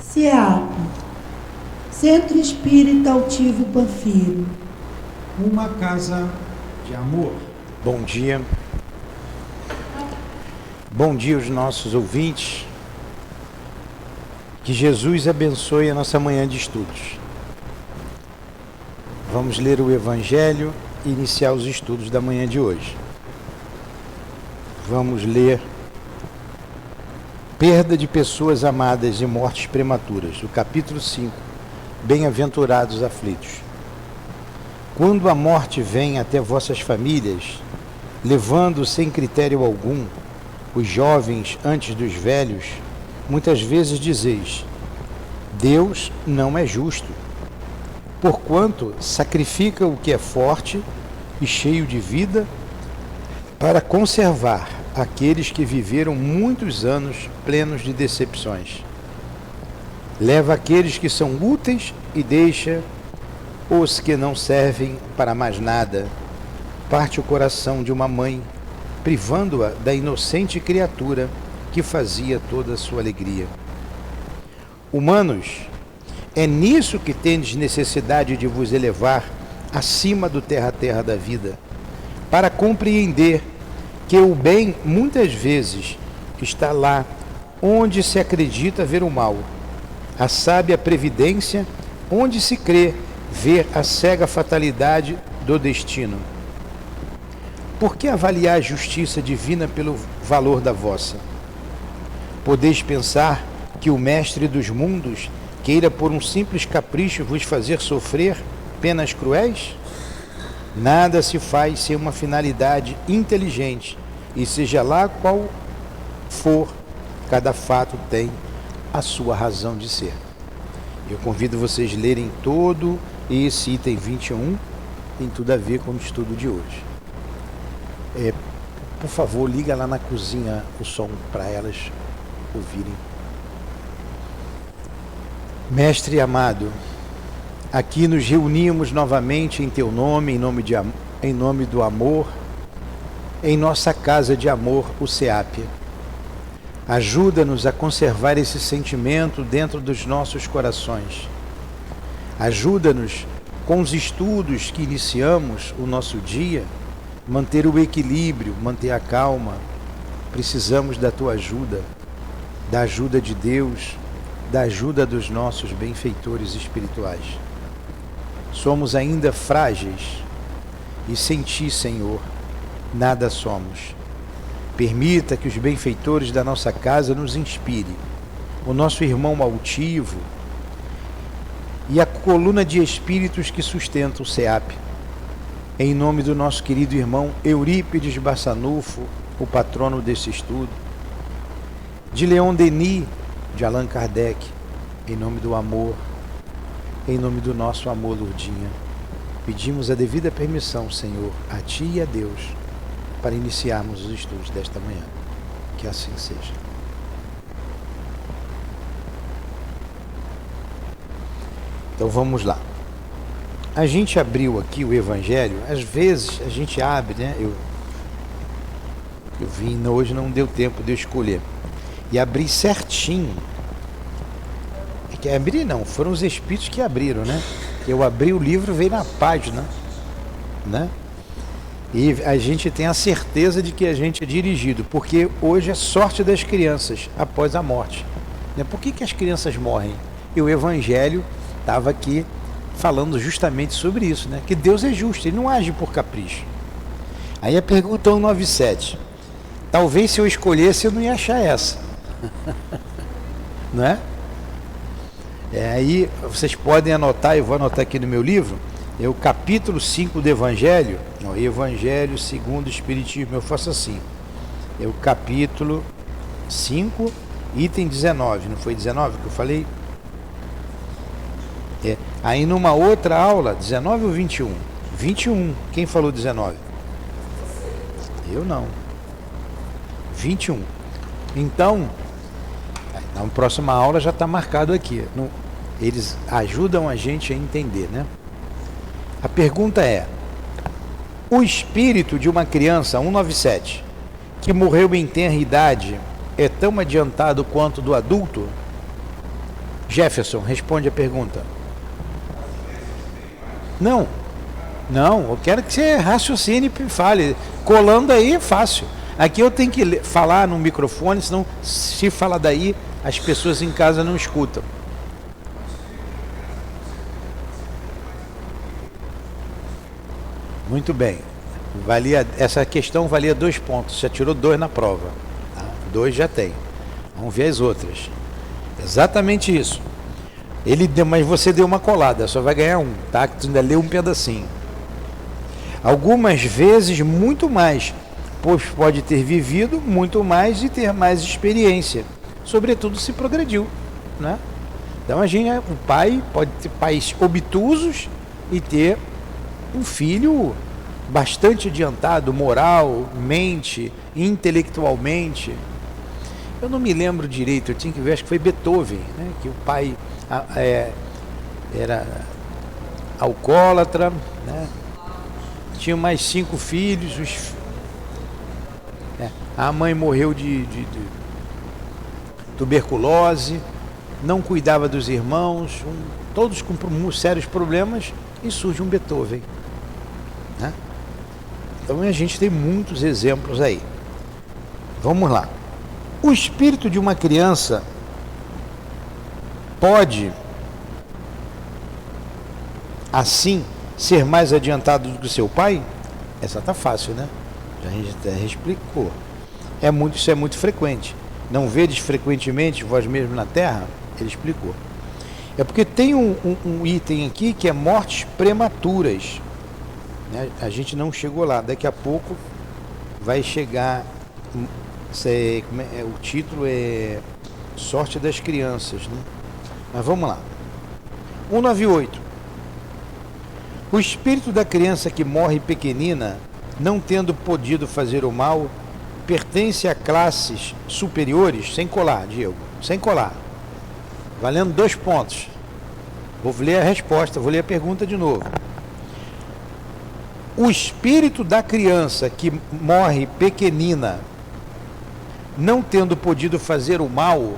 CEAP, Centro Espírita Altivo Panfiro. Uma casa de amor. Bom dia. Bom dia aos nossos ouvintes. Que Jesus abençoe a nossa manhã de estudos. Vamos ler o Evangelho e iniciar os estudos da manhã de hoje. Vamos ler Perda de pessoas amadas e mortes prematuras, o capítulo 5, Bem-aventurados aflitos. Quando a morte vem até vossas famílias, levando sem critério algum os jovens antes dos velhos, muitas vezes dizeis: Deus não é justo, porquanto sacrifica o que é forte e cheio de vida para conservar aqueles que viveram muitos anos plenos de decepções. Leva aqueles que são úteis e deixa os que não servem para mais nada. Parte o coração de uma mãe, privando-a da inocente criatura que fazia toda a sua alegria. Humanos, é nisso que tendes necessidade de vos elevar acima do terra-terra da vida, para compreender que o bem muitas vezes está lá onde se acredita ver o mal, a sábia previdência onde se crê ver a cega fatalidade do destino. Por que avaliar a justiça divina pelo valor da vossa? Podeis pensar que o mestre dos mundos queira por um simples capricho vos fazer sofrer penas cruéis? Nada se faz sem uma finalidade inteligente, e seja lá qual for, cada fato tem a sua razão de ser. Eu convido vocês a lerem todo esse item 21, tem tudo a ver com o estudo de hoje. Por favor, liga lá na cozinha o som para elas ouvirem. Mestre amado, aqui nos reunimos novamente em Teu nome, em nome do amor, em nossa casa de amor, o CEAP. Ajuda-nos a conservar esse sentimento dentro dos nossos corações. Ajuda-nos, com os estudos que iniciamos o nosso dia, manter o equilíbrio, manter a calma. Precisamos da Tua ajuda, da ajuda de Deus, da ajuda dos nossos benfeitores espirituais. Somos ainda frágeis e sem Ti, Senhor, nada somos. Permita que os benfeitores da nossa casa nos inspirem, o nosso irmão altivo e a coluna de espíritos que sustentam o CEAP. Em nome do nosso querido irmão Eurípides Bassanufo, o patrono desse estudo, de Leon Denis, de Allan Kardec, em nome do amor, em nome do nosso amor, Lourdinha, pedimos a devida permissão, Senhor, a Ti e a Deus, para iniciarmos os estudos desta manhã. Que assim seja. Então vamos lá. A gente abriu aqui o Evangelho, às vezes a gente abre, né? Eu vim, hoje não deu tempo de eu escolher. E abri certinho. Que abri não, foram os espíritos que abriram, né? Eu abri o livro, veio na página, né? E a gente tem a certeza de que a gente é dirigido, porque hoje é sorte das crianças após a morte, né? Por que as crianças morrem? E o Evangelho estava aqui falando justamente sobre isso, né? Que Deus é justo, Ele não age por capricho. Aí a pergunta 197. Talvez se eu escolhesse eu não ia achar essa. Não é? Aí vocês podem anotar, eu vou anotar aqui no meu livro, é o capítulo 5 do Evangelho, Evangelho segundo o Espiritismo, eu faço assim, é o capítulo 5, item 19, não foi 19 que eu falei? Aí numa outra aula, 19 ou 21? 21, quem falou 19? Eu não. 21. Então, na próxima aula já está marcado aqui. Eles ajudam a gente a entender, né? A pergunta é: o espírito de uma criança, 197, que morreu em tenra idade, é tão adiantado quanto do adulto? Jefferson, responde a pergunta. Não, eu quero que você raciocine e fale. Colando aí é fácil. Aqui eu tenho que falar no microfone, senão se falar daí, as pessoas em casa não escutam. Muito bem. Essa questão valia 2 pontos. Já tirou 2 na prova. Tá? 2 já tem. Vamos ver as outras. Exatamente isso. Mas você deu uma colada, só vai ganhar 1, tá? Que tu ainda leu um pedacinho. Algumas vezes muito mais, pois pode ter vivido muito mais e ter mais experiência. Sobretudo se progrediu, né? Então o pai pode ter pais obtusos e ter um filho bastante adiantado, moral, mente, intelectualmente. Eu não me lembro direito, eu tinha que ver, acho que foi Beethoven, né? Que o pai era alcoólatra, né? Tinha mais 5 filhos, a mãe morreu de tuberculose, não cuidava dos irmãos, todos com sérios problemas, e surge um Beethoven, né? Então a gente tem muitos exemplos aí. Vamos lá. O espírito de uma criança pode, assim, ser mais adiantado do que o seu pai? Essa tá fácil, né? A gente até explicou. Isso é muito frequente. Não vedes frequentemente vós mesmo na terra? Ele explicou. É porque tem um item aqui que é mortes prematuras, né? A gente não chegou lá. Daqui a pouco vai chegar. O título é Sorte das Crianças, né? Mas vamos lá. 198. O espírito da criança que morre pequenina, não tendo podido fazer o mal, pertence a classes superiores, sem colar, Diego, sem colar. Valendo 2 pontos. Vou ler a resposta, vou ler a pergunta de novo. O espírito da criança que morre pequenina, não tendo podido fazer o mal,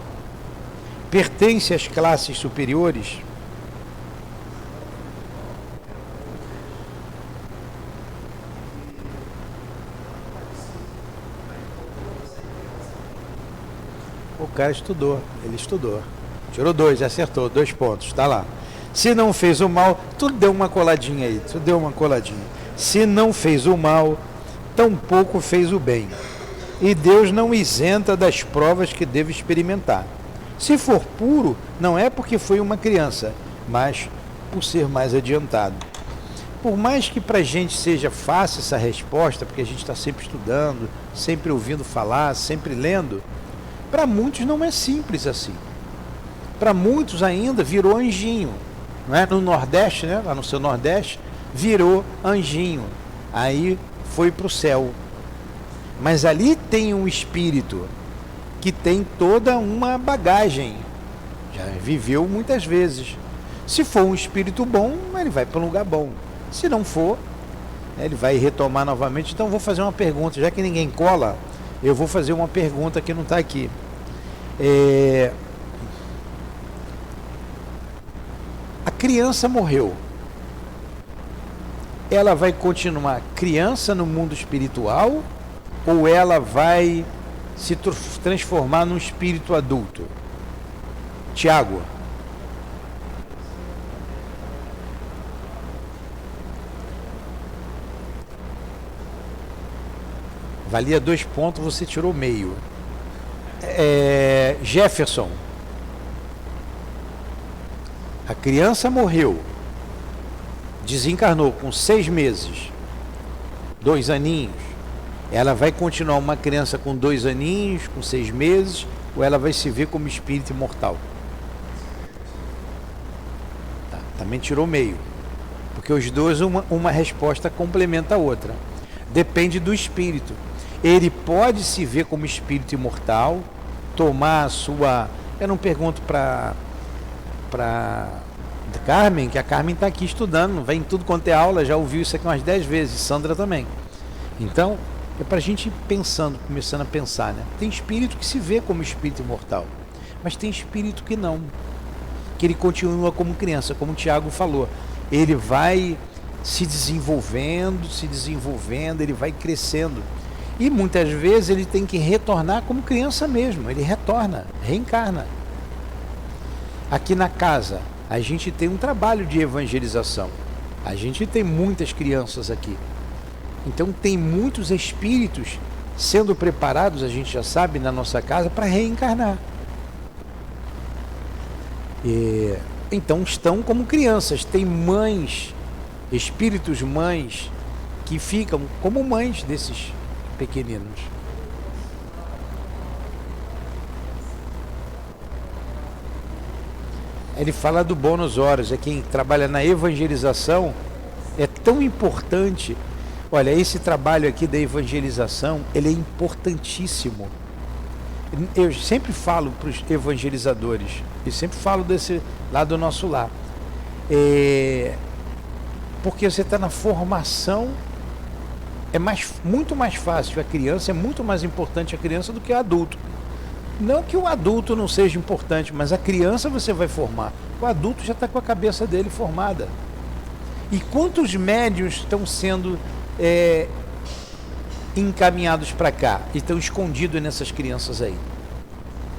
pertence às classes superiores? O cara estudou, ele estudou. Tirou 2, acertou, 2 pontos, tá lá. Se não fez o mal, tu deu uma coladinha aí, Se não fez o mal, tampouco fez o bem. E Deus não isenta das provas que deve experimentar. Se for puro, não é porque foi uma criança, mas por ser mais adiantado. Por mais que para a gente seja fácil essa resposta, porque a gente está sempre estudando, sempre ouvindo falar, sempre lendo, para muitos não é simples assim. Para muitos ainda virou anjinho. Não é? No Nordeste, né? Lá no seu Nordeste, virou anjinho. Aí foi para o céu. Mas ali tem um espírito que tem toda uma bagagem. Já viveu muitas vezes. Se for um espírito bom, ele vai para um lugar bom. Se não for, ele vai retomar novamente. Então vou fazer uma pergunta. Já que ninguém cola, eu vou fazer uma pergunta que não está aqui. A criança morreu. Ela vai continuar criança no mundo espiritual ou ela vai se transformar num espírito adulto? Tiago. Valia 2 pontos, você tirou meio. Jefferson. A criança morreu, desencarnou com 6 meses, 2 aninhos. Ela vai continuar uma criança com 2 aninhos, com 6 meses, ou ela vai se ver como espírito imortal? Tá, também tirou meio, porque os dois, uma resposta complementa a outra. Depende do espírito. Ele pode se ver como espírito imortal, tomar a sua... Eu não pergunto para Carmen, que a Carmen está aqui estudando, vem em tudo quanto é aula, já ouviu isso aqui umas 10 vezes, Sandra também. Então, é para a gente ir pensando, começando a pensar, né? Tem espírito que se vê como espírito imortal, mas tem espírito que não. que ele continua como criança, como o Tiago falou. Ele vai se desenvolvendo, ele vai crescendo. E muitas vezes ele tem que retornar como criança mesmo, ele retorna, reencarna. Aqui na casa, a gente tem um trabalho de evangelização. A gente tem muitas crianças aqui. Então tem muitos espíritos sendo preparados, a gente já sabe, na nossa casa, para reencarnar. Então estão como crianças. Tem mães, espíritos mães, que ficam como mães desses pequeninos. Ele fala do bônus horas, é quem trabalha na evangelização, é tão importante. Olha, esse trabalho aqui da evangelização, ele é importantíssimo. Eu sempre falo para os evangelizadores, e sempre falo desse lá do nosso lar, porque você está na formação, muito mais fácil a criança, é muito mais importante a criança do que o adulto. Não que o adulto não seja importante, mas a criança você vai formar. O adulto já está com a cabeça dele formada. E quantos médiuns estão sendo encaminhados para cá e estão escondidos nessas crianças aí?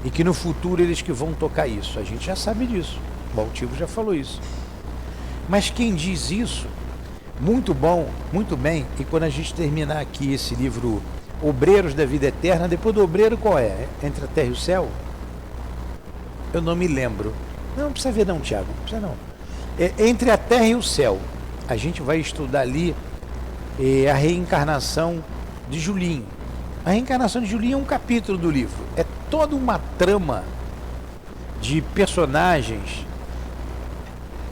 E que no futuro eles que vão tocar isso. A gente já sabe disso. O Altivo já falou isso. Mas quem diz isso, muito bom, muito bem, e quando a gente terminar aqui esse livro Obreiros da Vida Eterna, depois do obreiro qual é? Entre a terra e o céu? Eu não me lembro. Não precisa ver não, Tiago, não precisa não. Entre a terra e o céu, a gente vai estudar ali a reencarnação de Julinho. A reencarnação de Julinho é um capítulo do livro. É toda uma trama de personagens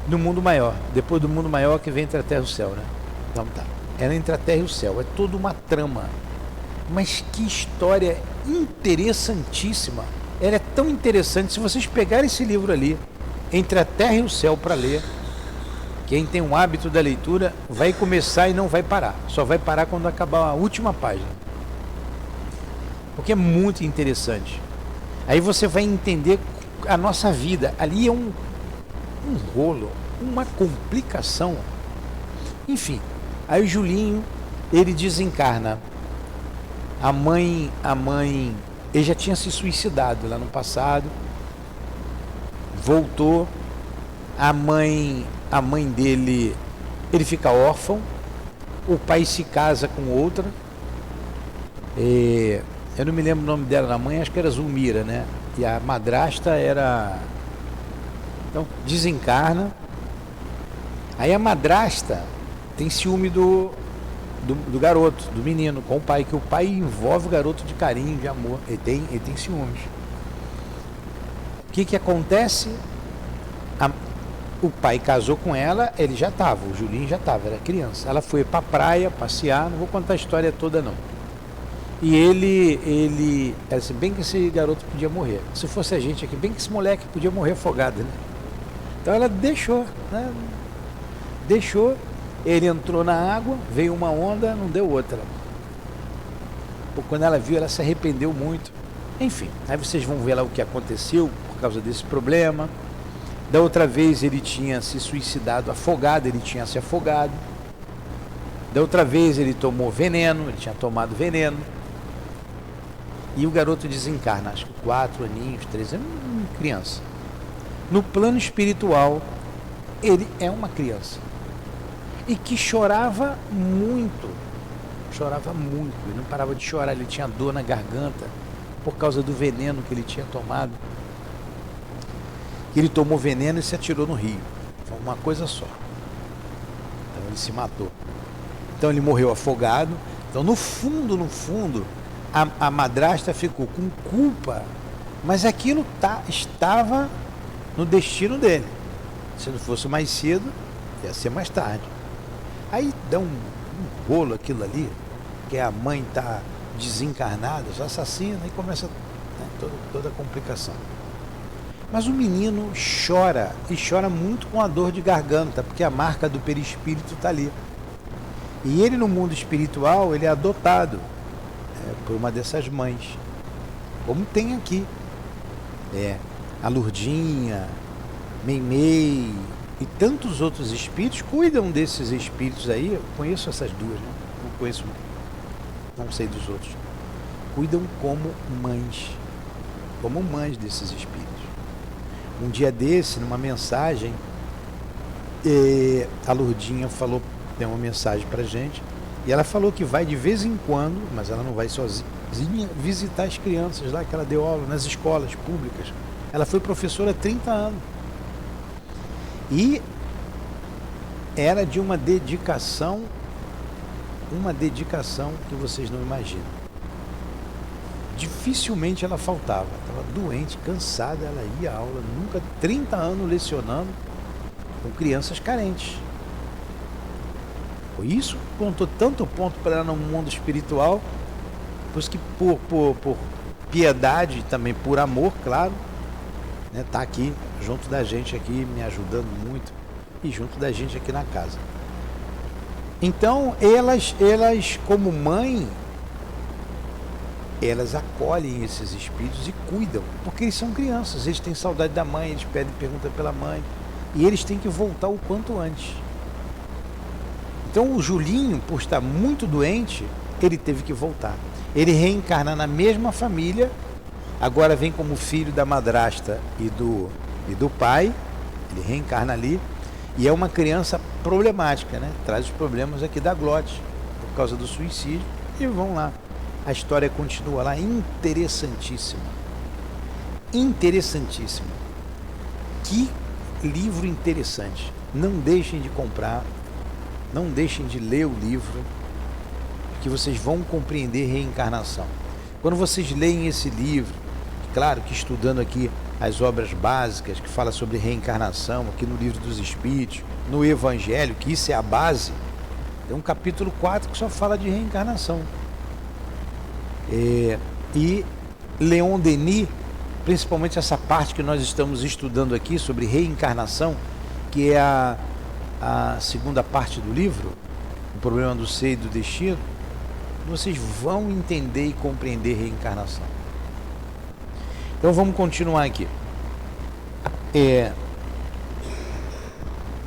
no mundo maior. Depois do mundo maior que vem entre a terra e o céu, né? Então tá. É entre a terra e o céu. É toda uma trama. Mas que história interessantíssima. Ela é tão interessante. Se vocês pegarem esse livro ali, Entre a Terra e o Céu, para ler, quem tem um hábito da leitura vai começar e não vai parar. Só vai parar quando acabar a última página. Porque é muito interessante. Aí você vai entender a nossa vida. Ali é um rolo, uma complicação. Enfim, aí o Julinho, ele desencarna. A mãe, ele já tinha se suicidado lá no passado, voltou, a mãe dele, ele fica órfão, o pai se casa com outra, eu não me lembro o nome dela, na mãe acho que era Zulmira, né? E a madrasta era... Então, desencarna, aí a madrasta tem ciúme do garoto, do menino, com o pai, que o pai envolve o garoto de carinho, de amor, ele tem ciúmes. O que acontece? O pai casou com ela, ele já estava, o Julinho já estava, era criança. Ela foi para a praia passear, não vou contar a história toda não. E ele assim, bem que esse garoto podia morrer. Se fosse a gente aqui, bem que esse moleque podia morrer afogado, né? Então ela deixou, né? Deixou. Ele entrou na água, veio uma onda, não deu outra. Quando ela viu, ela se arrependeu muito. Enfim, aí vocês vão ver lá o que aconteceu por causa desse problema. Da outra vez ele tinha se suicidado afogado, ele tinha se afogado. Da outra vez ele tomou veneno, ele tinha tomado veneno. E o garoto desencarna, acho que 4 aninhos, 3 anos, criança. No plano espiritual, ele é uma criança. E que chorava muito, ele não parava de chorar, ele tinha dor na garganta por causa do veneno que ele tinha tomado. Ele tomou veneno e se atirou no rio, foi uma coisa só. Então ele se matou. Então ele morreu afogado. Então no fundo, a madrasta ficou com culpa, mas aquilo estava no destino dele. Se não fosse mais cedo, ia ser mais tarde. Aí dá um rolo aquilo ali, que a mãe está desencarnada, já assassina, e começa, né, toda a complicação. Mas o menino chora, e chora muito com a dor de garganta, porque a marca do perispírito está ali. E ele no mundo espiritual, ele é adotado por uma dessas mães, como tem aqui. A Lurdinha, Meimei e tantos outros espíritos cuidam desses espíritos aí. Eu conheço essas duas, né? Não conheço, não sei dos outros. Cuidam como mães desses espíritos. Um dia desse, numa mensagem, a Lourdinha falou, deu uma mensagem pra gente, e ela falou que vai de vez em quando, mas ela não vai sozinha, visitar as crianças lá que ela deu aula nas escolas públicas. Ela foi professora há 30 anos. E era de uma dedicação que vocês não imaginam. Dificilmente ela faltava. Estava doente, cansada, ela ia à aula, nunca 30 anos lecionando com crianças carentes. Isso contou tanto ponto para ela no mundo espiritual, por isso que por piedade, também por amor, claro, né, tá aqui junto da gente aqui, me ajudando muito, e junto da gente aqui na casa. Então elas como mãe, elas acolhem esses espíritos e cuidam, porque eles são crianças, eles têm saudade da mãe, eles perguntam pela mãe, e eles têm que voltar o quanto antes. Então o Julinho, por estar muito doente, ele teve que voltar. Ele reencarna na mesma família, agora vem como filho da madrasta e do pai, ele reencarna ali, e é uma criança problemática, né? Traz os problemas aqui da glote, por causa do suicídio, e vão lá. A história continua lá, interessantíssima. Interessantíssima. Que livro interessante. Não deixem de comprar, não deixem de ler o livro, que vocês vão compreender reencarnação. Quando vocês leem esse livro, claro que estudando aqui as obras básicas que fala sobre reencarnação, aqui no Livro dos Espíritos, no Evangelho, que isso é a base, tem um capítulo 4 que só fala de reencarnação. E Leon Denis, principalmente essa parte que nós estamos estudando aqui sobre reencarnação, que é a segunda parte do livro, o problema do ser e do destino, vocês vão entender e compreender reencarnação. Então vamos continuar aqui.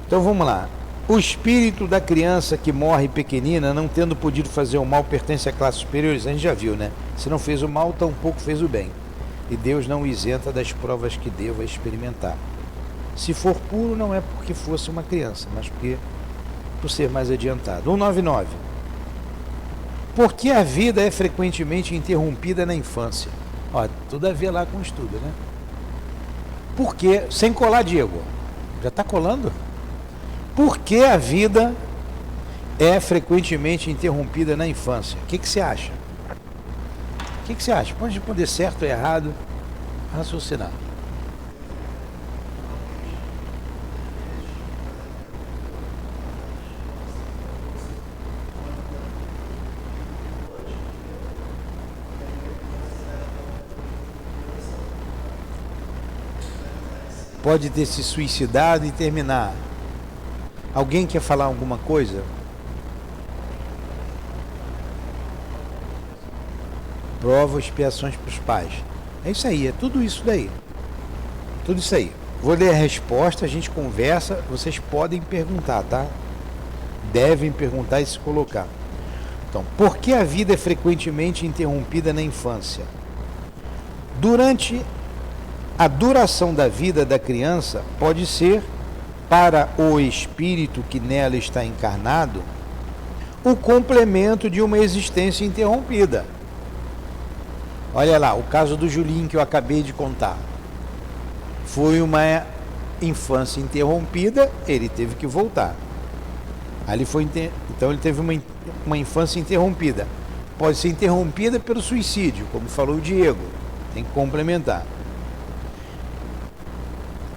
Então vamos lá. O espírito da criança que morre pequenina, não tendo podido fazer o mal, pertence a classes superiores. A gente já viu, né? Se não fez o mal, tampouco fez o bem. E Deus não o isenta das provas que deva experimentar. Se for puro, não é porque fosse uma criança, mas por ser mais adiantado. 199. Por que a vida é frequentemente interrompida na infância? Ó, tudo a ver lá com o estudo, né? Por que, sem colar, Diego, já está colando? Por que a vida é frequentemente interrompida na infância? O que você acha? O que você acha? Pode responder certo ou errado, raciocinar. Pode ter se suicidado e terminar. Alguém quer falar alguma coisa? Prova, expiações para os pais. É isso aí, é tudo isso daí. Tudo isso aí. Vou ler a resposta, a gente conversa, vocês podem perguntar, tá? Devem perguntar e se colocar. Então, por que a vida é frequentemente interrompida na infância? Durante a duração da vida da criança pode ser, para o espírito que nela está encarnado, o complemento de uma existência interrompida. Olha lá, o caso do Julinho que eu acabei de contar. Foi uma infância interrompida, ele teve que voltar. Então ele teve uma infância interrompida. Pode ser interrompida pelo suicídio, como falou o Diego. Tem que complementar.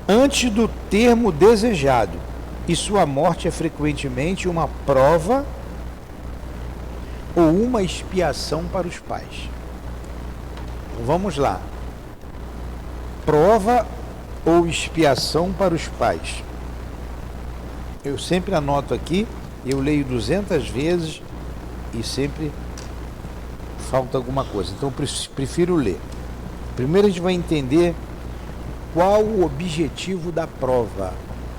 Antes do termo desejado, e sua morte é frequentemente uma prova ou uma expiação para os pais. Então, vamos lá. Prova ou expiação para os pais. Eu sempre anoto aqui, eu leio 200 vezes e sempre falta alguma coisa. Então eu prefiro ler. Primeiro a gente vai entender qual o objetivo da prova?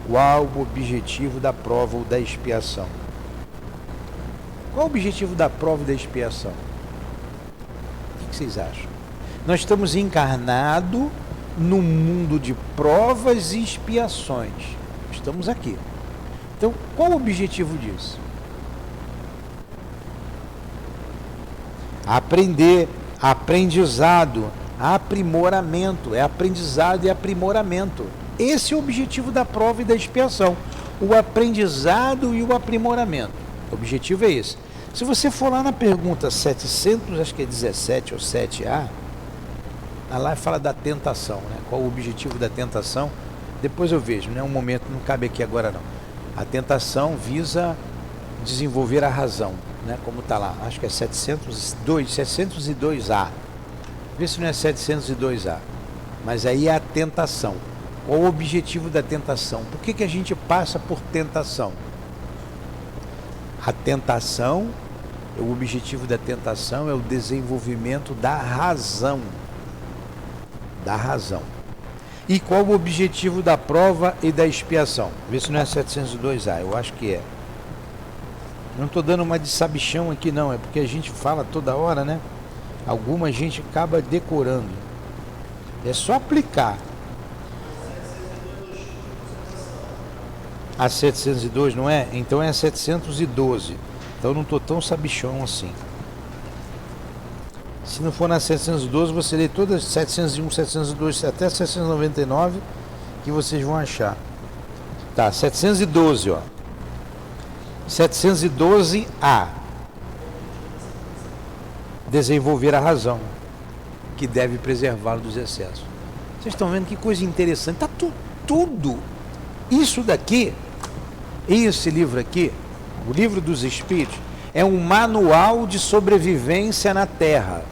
Qual o objetivo da prova ou da expiação? Qual o objetivo da prova e da expiação? O que vocês acham? Nós estamos encarnados num mundo de provas e expiações. Estamos aqui. Então, qual o objetivo disso? Aprender, aprendizado, aprimoramento. É aprendizado e aprimoramento. Esse é o objetivo da prova e da expiação. O aprendizado e o aprimoramento. O objetivo é esse. Se você for lá na pergunta 700, acho que é 17 ou 7A, lá fala da tentação, né? Qual o objetivo da tentação? Depois eu vejo, não é um momento, não cabe aqui agora não. A tentação visa desenvolver a razão, né? Como está lá, acho que é 702A. Vê se não é 702A. Mas aí é a tentação. Qual o objetivo da tentação? Por que a gente passa por tentação? A tentação, o objetivo da tentação é o desenvolvimento da razão. Da razão. E qual o objetivo da prova e da expiação? Vê se não é 702A, eu acho que é. Não estou dando uma de sabichão aqui não, é porque a gente fala toda hora, né? Alguma gente acaba decorando. É só aplicar. A 702, não é? Então é a 712. Então eu não estou tão sabichão assim. Se não for na 712, você lê todas 701, 702, até 799, que vocês vão achar. Tá, 712, ó. 712A. Desenvolver a razão, que deve preservá-lo dos excessos. Vocês estão vendo que coisa interessante. Tá tudo. Isso daqui, esse livro aqui, o Livro dos Espíritos, é um manual de sobrevivência na Terra.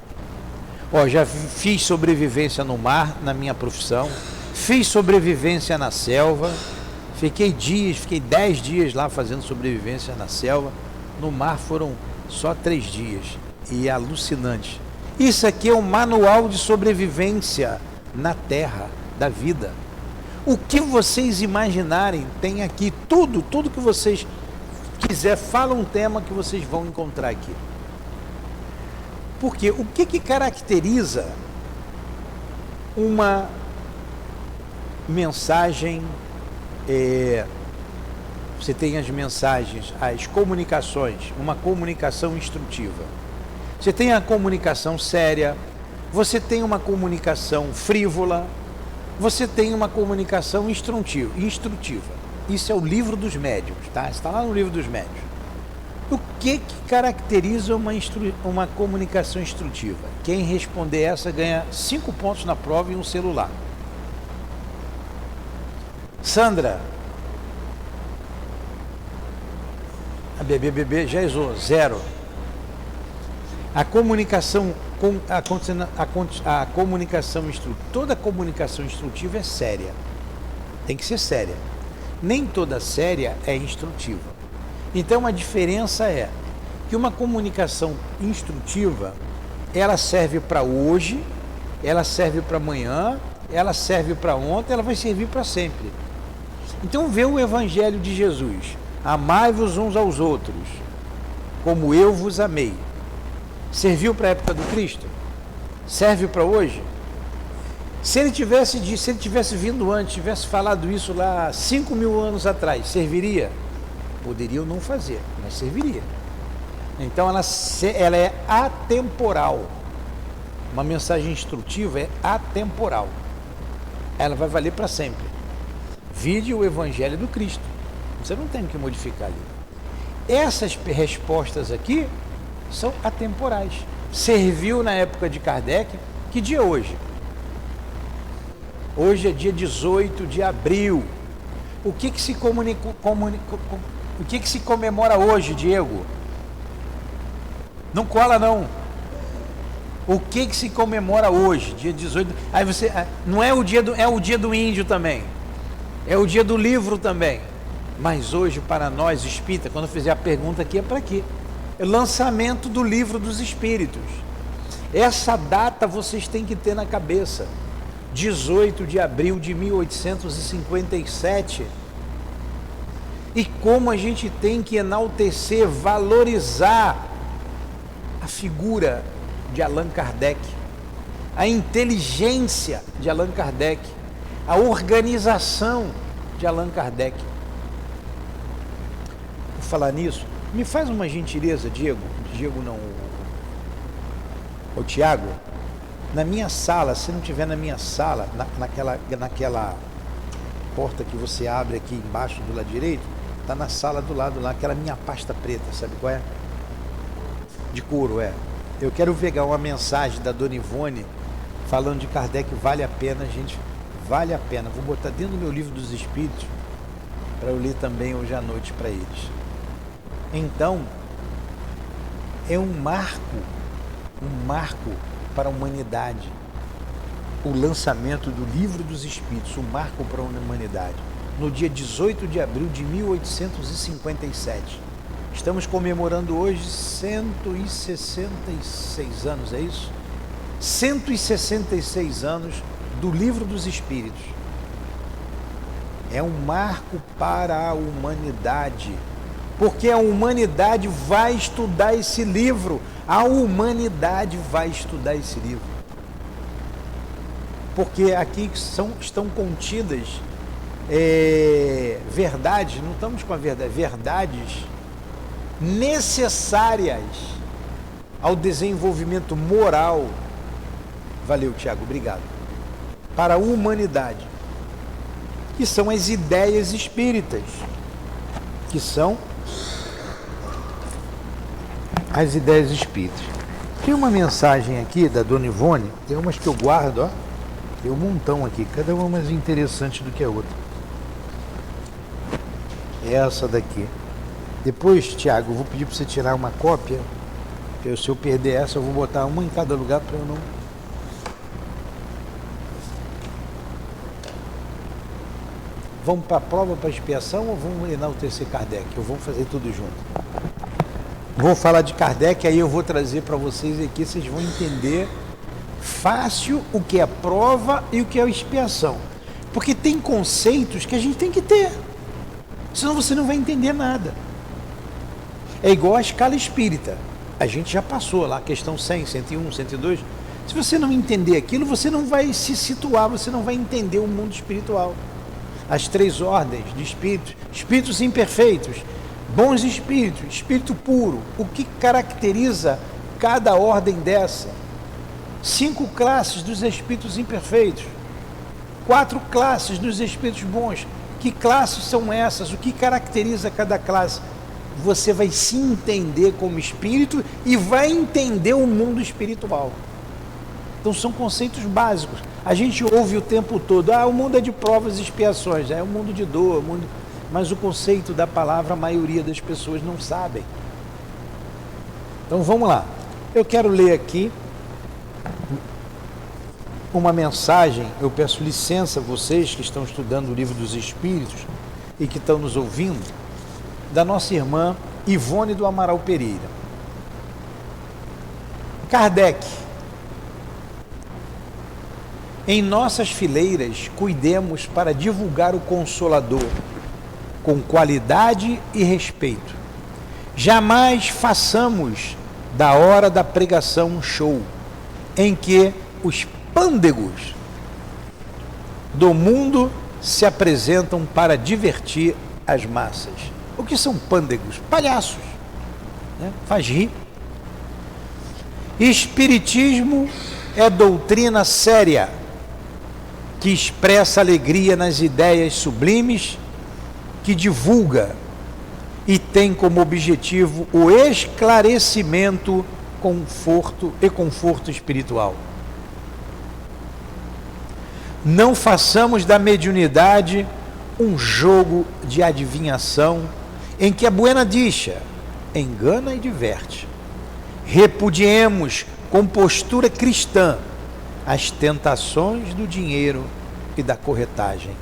Ó, já fiz sobrevivência no mar, na minha profissão, fiz sobrevivência na selva, fiquei 10 dias lá fazendo sobrevivência na selva, no mar foram só 3 dias, e é alucinante. Isso aqui é um manual de sobrevivência na Terra, da vida. O que vocês imaginarem, tem aqui tudo que vocês quiser, fala um tema que vocês vão encontrar aqui. Porque o que caracteriza uma mensagem? Você tem as mensagens, as comunicações, uma comunicação instrutiva. Você tem a comunicação séria, você tem uma comunicação frívola, você tem uma comunicação instrutiva. Isso é o Livro dos Médiuns, tá? Está lá no Livro dos Médiuns. O que caracteriza uma comunicação instrutiva? Quem responder essa ganha 5 pontos na prova e um celular. Sandra. A BBBB já usou 0. A comunicação instrutiva, toda comunicação instrutiva é séria. Tem que ser séria. Nem toda séria é instrutiva. Então a diferença é que uma comunicação instrutiva, ela serve para hoje, ela serve para amanhã, ela serve para ontem, ela vai servir para sempre. Então vê o Evangelho de Jesus: amai-vos uns aos outros, como eu vos amei. Serviu para a época do Cristo? Serve para hoje? Se ele tivesse vindo antes, tivesse falado isso lá 5.000 anos atrás, serviria? Poderiam não fazer, mas serviria. Então ela é atemporal. Uma mensagem instrutiva é atemporal. Ela vai valer para sempre. Vide o Evangelho do Cristo. Você não tem que modificar ali. Essas respostas aqui são atemporais. Serviu na época de Kardec. Que dia é hoje? Hoje é dia 18 de abril. O que se comemora hoje, Diego? Não cola não. O que se comemora hoje, dia 18? Aí você, não é o dia do índio também. É o dia do livro também. Mas hoje para nós espírita, quando eu fizer a pergunta aqui, é para quê? É lançamento do Livro dos Espíritos. Essa data vocês têm que ter na cabeça. 18 de abril de 1857. E como a gente tem que enaltecer, valorizar a figura de Allan Kardec, a inteligência de Allan Kardec, a organização de Allan Kardec. Por falar nisso, me faz uma gentileza, Diego não, o Tiago, na minha sala, se não tiver na minha sala, naquela porta que você abre aqui embaixo do lado direito, está na sala do lado lá, aquela minha pasta preta, sabe qual é? De couro, é. Eu quero pegar uma mensagem da Dona Ivone falando de Kardec, vale a pena, gente, vale a pena. Vou botar dentro do meu livro dos Espíritos para eu ler também hoje à noite para eles. Então, é um marco para a humanidade, o lançamento do Livro dos Espíritos, um marco para a humanidade, no dia 18 de abril de 1857. Estamos comemorando hoje 166 anos, é isso? 166 anos do Livro dos Espíritos. É um marco para a humanidade, porque a humanidade vai estudar esse livro. A humanidade vai estudar esse livro. Porque aqui estão contidas verdades, não estamos com a verdade, verdades necessárias ao desenvolvimento moral. Valeu, Tiago, obrigado. Para a humanidade, que são as ideias espíritas, que são as ideias espíritas. Tem uma mensagem aqui da Dona Ivone, tem umas que eu guardo, ó, tem um montão aqui, cada uma mais interessante do que a outra. Essa daqui. Depois, Tiago, eu vou pedir para você tirar uma cópia, porque se eu perder essa, eu vou botar uma em cada lugar para eu não... Vamos para a prova, para a expiação, ou vamos enaltecer Kardec? Ou vamos fazer tudo junto? Vou falar de Kardec, aí eu vou trazer para vocês aqui, vocês vão entender fácil o que é prova e o que é expiação. Porque tem conceitos que a gente tem que ter, senão você não vai entender nada. É igual a escala espírita. A gente já passou lá, questão 100, 101, 102. Se você não entender aquilo, você não vai se situar, você não vai entender o mundo espiritual. As 3 ordens de espíritos, espíritos imperfeitos, bons espíritos, espírito puro, o que caracteriza cada ordem dessa? 5 classes dos espíritos imperfeitos, 4 classes dos espíritos bons. Que classes são essas? O que caracteriza cada classe? Você vai se entender como espírito e vai entender o mundo espiritual. Então são conceitos básicos. A gente ouve o tempo todo, o mundo é de provas e expiações, é um mundo de dor, mas o conceito da palavra a maioria das pessoas não sabem. Então vamos lá. Eu quero ler aqui uma mensagem, eu peço licença a vocês que estão estudando o Livro dos Espíritos e que estão nos ouvindo, da nossa irmã Ivone do Amaral Pereira. Kardec: em nossas fileiras, cuidemos para divulgar o Consolador com qualidade e respeito. Jamais façamos da hora da pregação um show em que os pândegos do mundo se apresentam para divertir as massas. O que são pândegos? Palhaços, né? Faz rir. Espiritismo é doutrina séria que expressa alegria nas ideias sublimes, que divulga e tem como objetivo o esclarecimento, conforto espiritual. Não façamos da mediunidade um jogo de adivinhação em que a buena dicha engana e diverte. Repudiemos com postura cristã as tentações do dinheiro e da corretagem.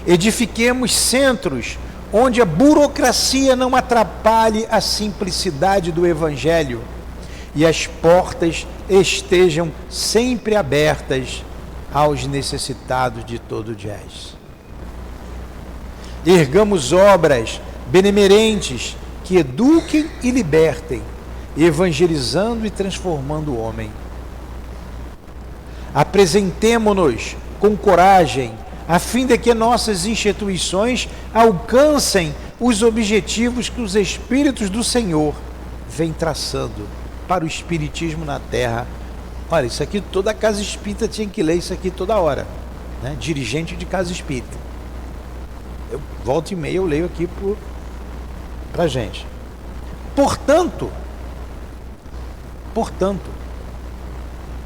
Edifiquemos centros onde a burocracia não atrapalhe a simplicidade do Evangelho e as portas estejam sempre abertas aos necessitados de todo o jazz. Ergamos obras benemerentes que eduquem e libertem, evangelizando e transformando o homem. Apresentemo-nos com coragem, a fim de que nossas instituições alcancem os objetivos que os Espíritos do Senhor vêm traçando para o Espiritismo na Terra. Olha, isso aqui toda a casa espírita tinha que ler isso aqui toda hora, né? Dirigente de casa espírita. Eu volta e meia eu leio aqui para gente. Portanto,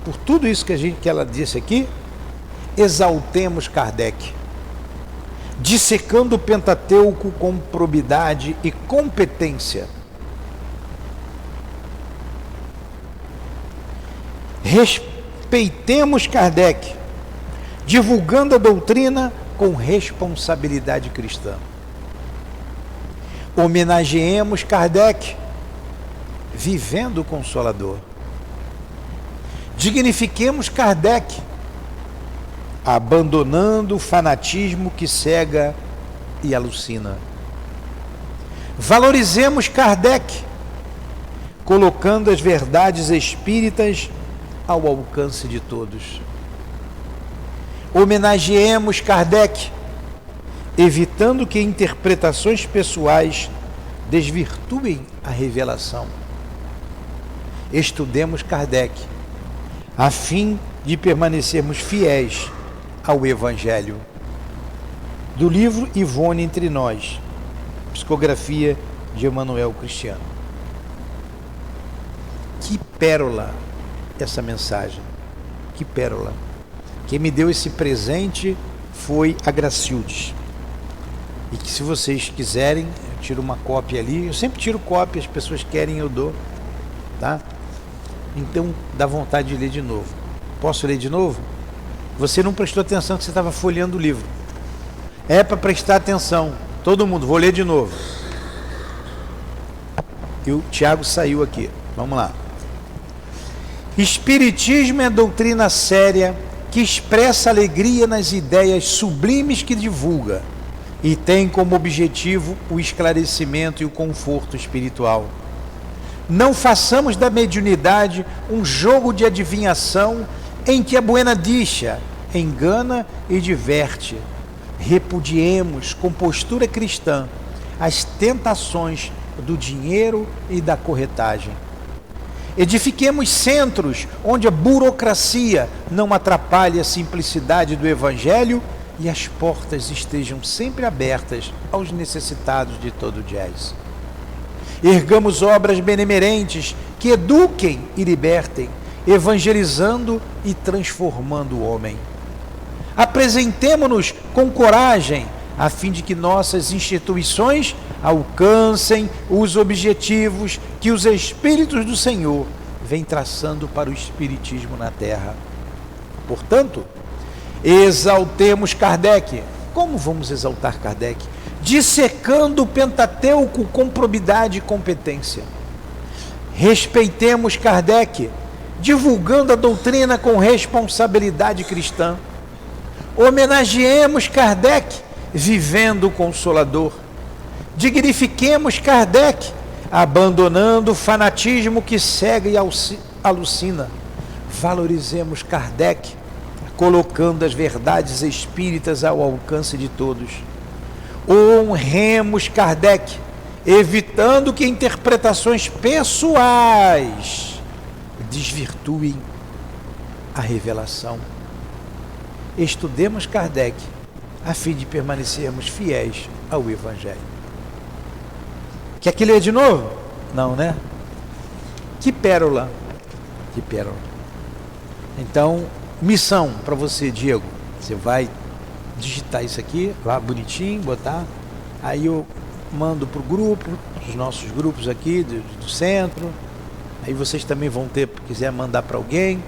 por tudo isso que ela disse aqui, exaltemos Kardec, dissecando o Pentateuco com probidade e competência. Respeitemos Kardec, divulgando a doutrina com responsabilidade cristã. Homenageemos Kardec, vivendo o Consolador. Dignifiquemos Kardec, abandonando o fanatismo que cega e alucina. Valorizemos Kardec, colocando as verdades espíritas ao alcance de todos. Homenageemos Kardec, evitando que interpretações pessoais desvirtuem a revelação. Estudemos Kardec, a fim de permanecermos fiéis ao Evangelho. Do livro Ivone Entre Nós, psicografia de Emanuel Cristiano. Que pérola essa mensagem, que pérola. Quem me deu esse presente foi a Gracildes. E que, se vocês quiserem, eu tiro uma cópia ali. Eu sempre tiro cópia, as pessoas querem, eu dou, tá? Então dá vontade de ler de novo. Posso ler de novo? Você não prestou atenção que você estava folheando o livro. É para prestar atenção. Todo mundo, vou ler de novo. E o Tiago saiu aqui. Vamos lá. Espiritismo é doutrina séria que expressa alegria nas ideias sublimes que divulga e tem como objetivo o esclarecimento e o conforto espiritual. Não façamos da mediunidade um jogo de adivinhação em que a buena dicha engana e diverte. Repudiemos com postura cristã as tentações do dinheiro e da corretagem. Edifiquemos centros onde a burocracia não atrapalhe a simplicidade do Evangelho e as portas estejam sempre abertas aos necessitados de todo o jazz. Ergamos obras benemerentes que eduquem e libertem, evangelizando e transformando o homem. Apresentemo-nos com coragem, a fim de que nossas instituições alcancem os objetivos que os Espíritos do Senhor vêm traçando para o Espiritismo na Terra. Portanto, exaltemos Kardec. Como vamos exaltar Kardec? Dissecando o Pentateuco com probidade e competência. Respeitemos Kardec, divulgando a doutrina com responsabilidade cristã. Homenageemos Kardec, vivendo o Consolador. Dignifiquemos Kardec, abandonando o fanatismo que cega e alucina. Valorizemos Kardec, colocando as verdades espíritas ao alcance de todos. Honremos Kardec, evitando que interpretações pessoais desvirtuem a revelação. Estudemos Kardec, a fim de permanecermos fiéis ao Evangelho. Quer que leia de novo? Não, né? Que pérola! Que pérola! Então, missão para você, Diego. Você vai digitar isso aqui, lá bonitinho, botar. Aí eu mando para o grupo, os nossos grupos aqui do centro. Aí vocês também vão ter, se quiser mandar para alguém.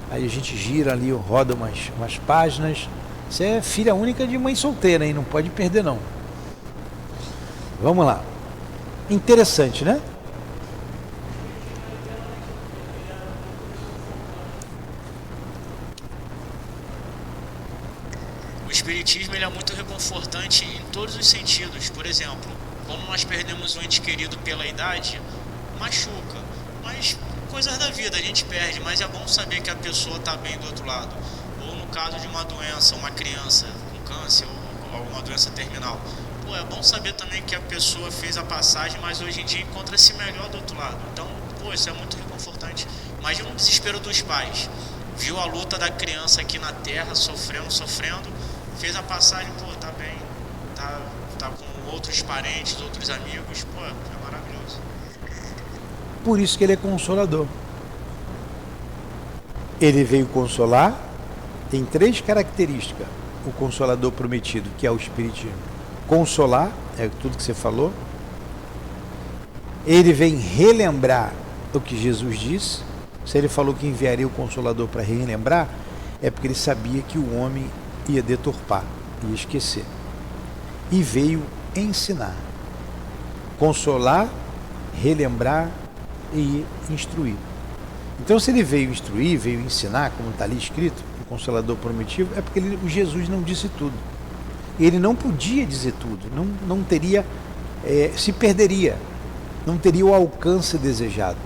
Aí a gente gira ali, roda umas páginas. Você é filha única de mãe solteira, hein? Não pode perder, não. Vamos lá. Interessante, né? Espiritismo ele é muito reconfortante em todos os sentidos. Por exemplo, quando nós perdemos um ente querido pela idade, machuca, mas coisas da vida a gente perde, mas é bom saber que a pessoa está bem do outro lado. Ou no caso de uma doença, uma criança com câncer ou alguma doença terminal, pô, é bom saber também que a pessoa fez a passagem, mas hoje em dia encontra-se melhor do outro lado. Então, pô, isso é muito reconfortante. Imagina o desespero dos pais, viu a luta da criança aqui na Terra, sofrendo, fez a passagem, pô, tá bem, tá com outros parentes, outros amigos, pô, é maravilhoso. Por isso que ele é consolador. Ele veio consolar, tem 3 características, o consolador prometido, que é o Espiritismo. Consolar, é tudo que você falou. Ele vem relembrar o que Jesus disse. Se ele falou que enviaria o Consolador para relembrar, é porque ele sabia que o homem ia deturpar, ia esquecer. E veio ensinar, consolar, relembrar e instruir. Então, se ele veio instruir, veio ensinar, como está ali escrito, o Consolador prometido, é porque o Jesus não disse tudo. Ele não podia dizer tudo, não teria, se perderia, não teria o alcance desejado.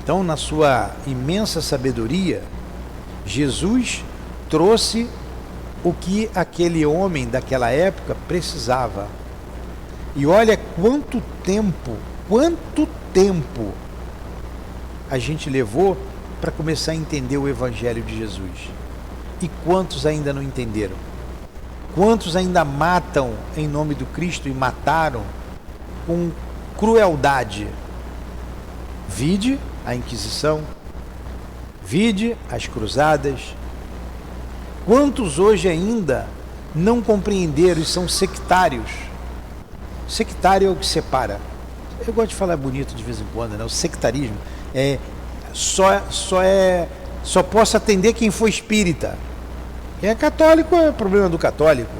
Então, na sua imensa sabedoria, Jesus trouxe o que aquele homem daquela época precisava. E olha quanto tempo a gente levou para começar a entender o Evangelho de Jesus. E quantos ainda não entenderam? Quantos ainda matam em nome do Cristo e mataram com crueldade? Vide a Inquisição, vide as Cruzadas. Quantos hoje ainda não compreenderam e são sectários? Sectário é o que separa. Eu gosto de falar bonito de vez em quando, né? O sectarismo só posso atender quem for espírita. Quem é católico é problema do católico.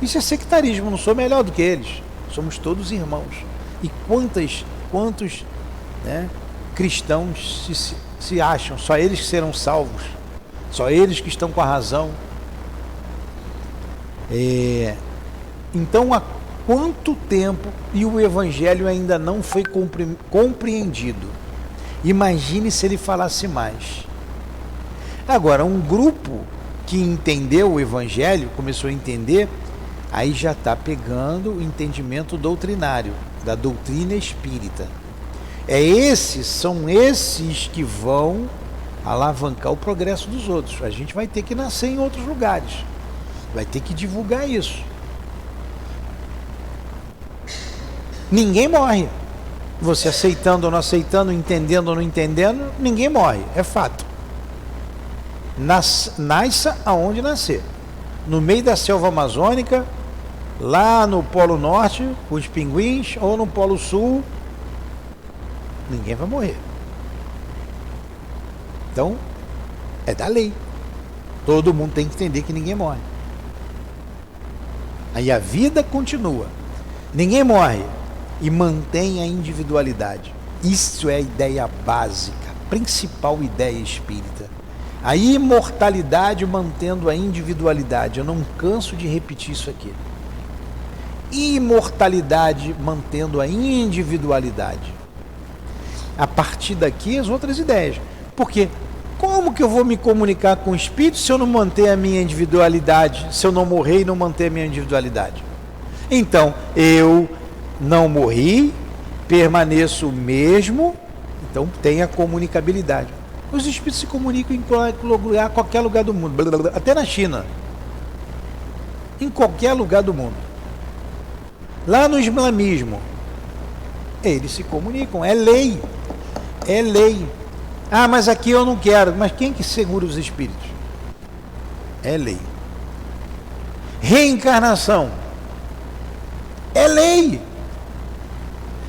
Isso é sectarismo, não sou melhor do que eles. Somos todos irmãos. E quantos cristãos se acham, só eles que serão salvos, só eles que estão com a razão. Então, há quanto tempo e o Evangelho ainda não foi compreendido? Imagine se ele falasse mais. Agora, um grupo que entendeu o Evangelho, começou a entender, aí já está pegando o entendimento doutrinário, da doutrina espírita. São esses que vão alavancar o progresso dos outros. A gente vai ter que nascer em outros lugares, vai ter que divulgar isso. Ninguém morre. Você aceitando ou não aceitando, entendendo ou não entendendo, ninguém morre, é fato. Nasça aonde nascer. No meio da selva amazônica, lá no Polo Norte, com os pinguins, ou no Polo Sul, ninguém vai morrer. Então, é da lei. Todo mundo tem que entender que ninguém morre. Aí a vida continua. Ninguém morre e mantém a individualidade. Isso é a ideia básica, a principal ideia espírita. A imortalidade mantendo a individualidade. Eu não canso de repetir isso aqui. Imortalidade mantendo a individualidade. A partir daqui, as outras ideias. Porque como que eu vou me comunicar com o espírito se eu não manter a minha individualidade, se eu não morrer e não manter a minha individualidade? Então, eu não morri, permaneço o mesmo, então tem a comunicabilidade. Os espíritos se comunicam em qualquer lugar do mundo, até na China. Em qualquer lugar do mundo. Lá no islamismo, eles se comunicam, é lei. É lei. Ah, mas aqui eu não quero. Mas quem que segura os espíritos? É lei. Reencarnação. É lei.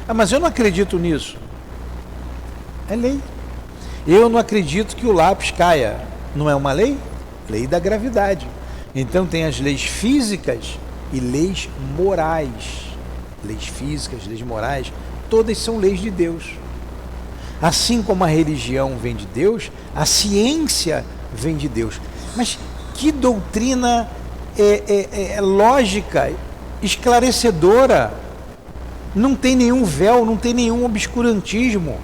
Ah, mas eu não acredito nisso. É lei. Eu não acredito que o lápis caia. Não é uma lei? Lei da gravidade. Então tem as leis físicas e leis morais. Leis físicas, leis morais, todas são leis de Deus. Assim como a religião vem de Deus, a ciência vem de Deus. Mas que doutrina lógica, esclarecedora, não tem nenhum véu, não tem nenhum obscurantismo,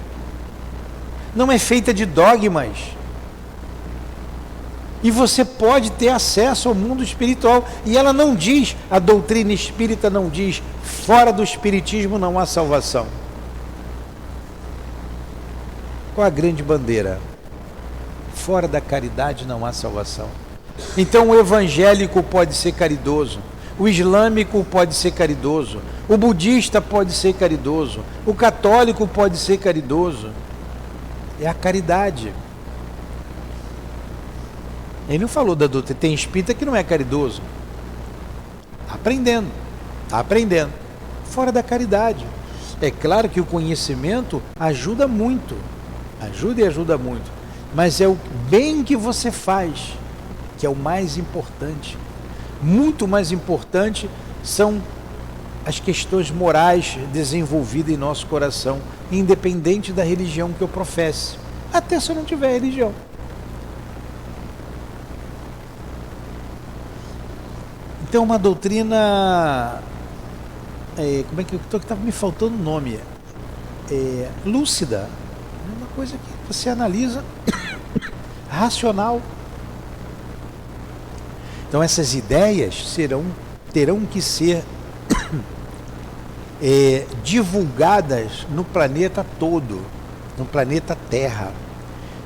não é feita de dogmas. E você pode ter acesso ao mundo espiritual. E ela não diz, a doutrina espírita não diz, fora do espiritismo não há salvação. Qual a grande bandeira? Fora da caridade não há salvação. Então o evangélico pode ser caridoso, o islâmico pode ser caridoso, o budista pode ser caridoso, o católico pode ser caridoso. É a caridade. Ele não falou da doutrina, tem espírita que não é caridoso. Está aprendendo. Fora da caridade. É claro que o conhecimento ajuda muito, ajuda muito, mas é o bem que você faz que é o mais importante. Muito mais importante são as questões morais desenvolvidas em nosso coração, independente da religião que eu professe, até se eu não tiver religião. Então, uma doutrina, como é que estava me faltando o nome? Lúcida, é uma coisa que você analisa, racional. Então, essas ideias terão que ser divulgadas no planeta todo, no planeta Terra.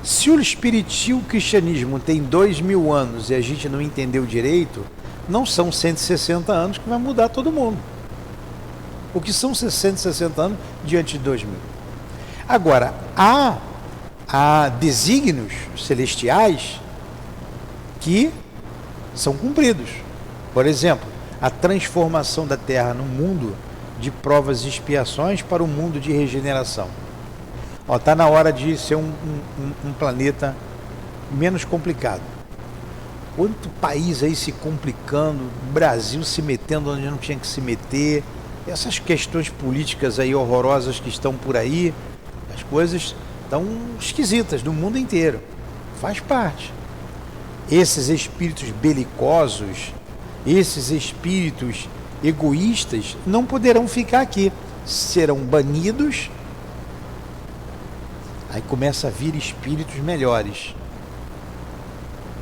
Se o espiritismo, o cristianismo tem 2000 anos e a gente não entendeu direito, não são 160 anos que vai mudar todo mundo. O que são 160 anos diante de 2000? Agora, há desígnios celestiais que são cumpridos. Por exemplo, a transformação da Terra num mundo de provas e expiações para um mundo de regeneração. Está na hora de ser um planeta menos complicado. Quanto país aí se complicando, Brasil se metendo onde não tinha que se meter, essas questões políticas aí horrorosas que estão por aí, as coisas estão esquisitas no mundo inteiro, faz parte. Esses espíritos belicosos, esses espíritos egoístas não poderão ficar aqui, serão banidos, aí começa a vir espíritos melhores.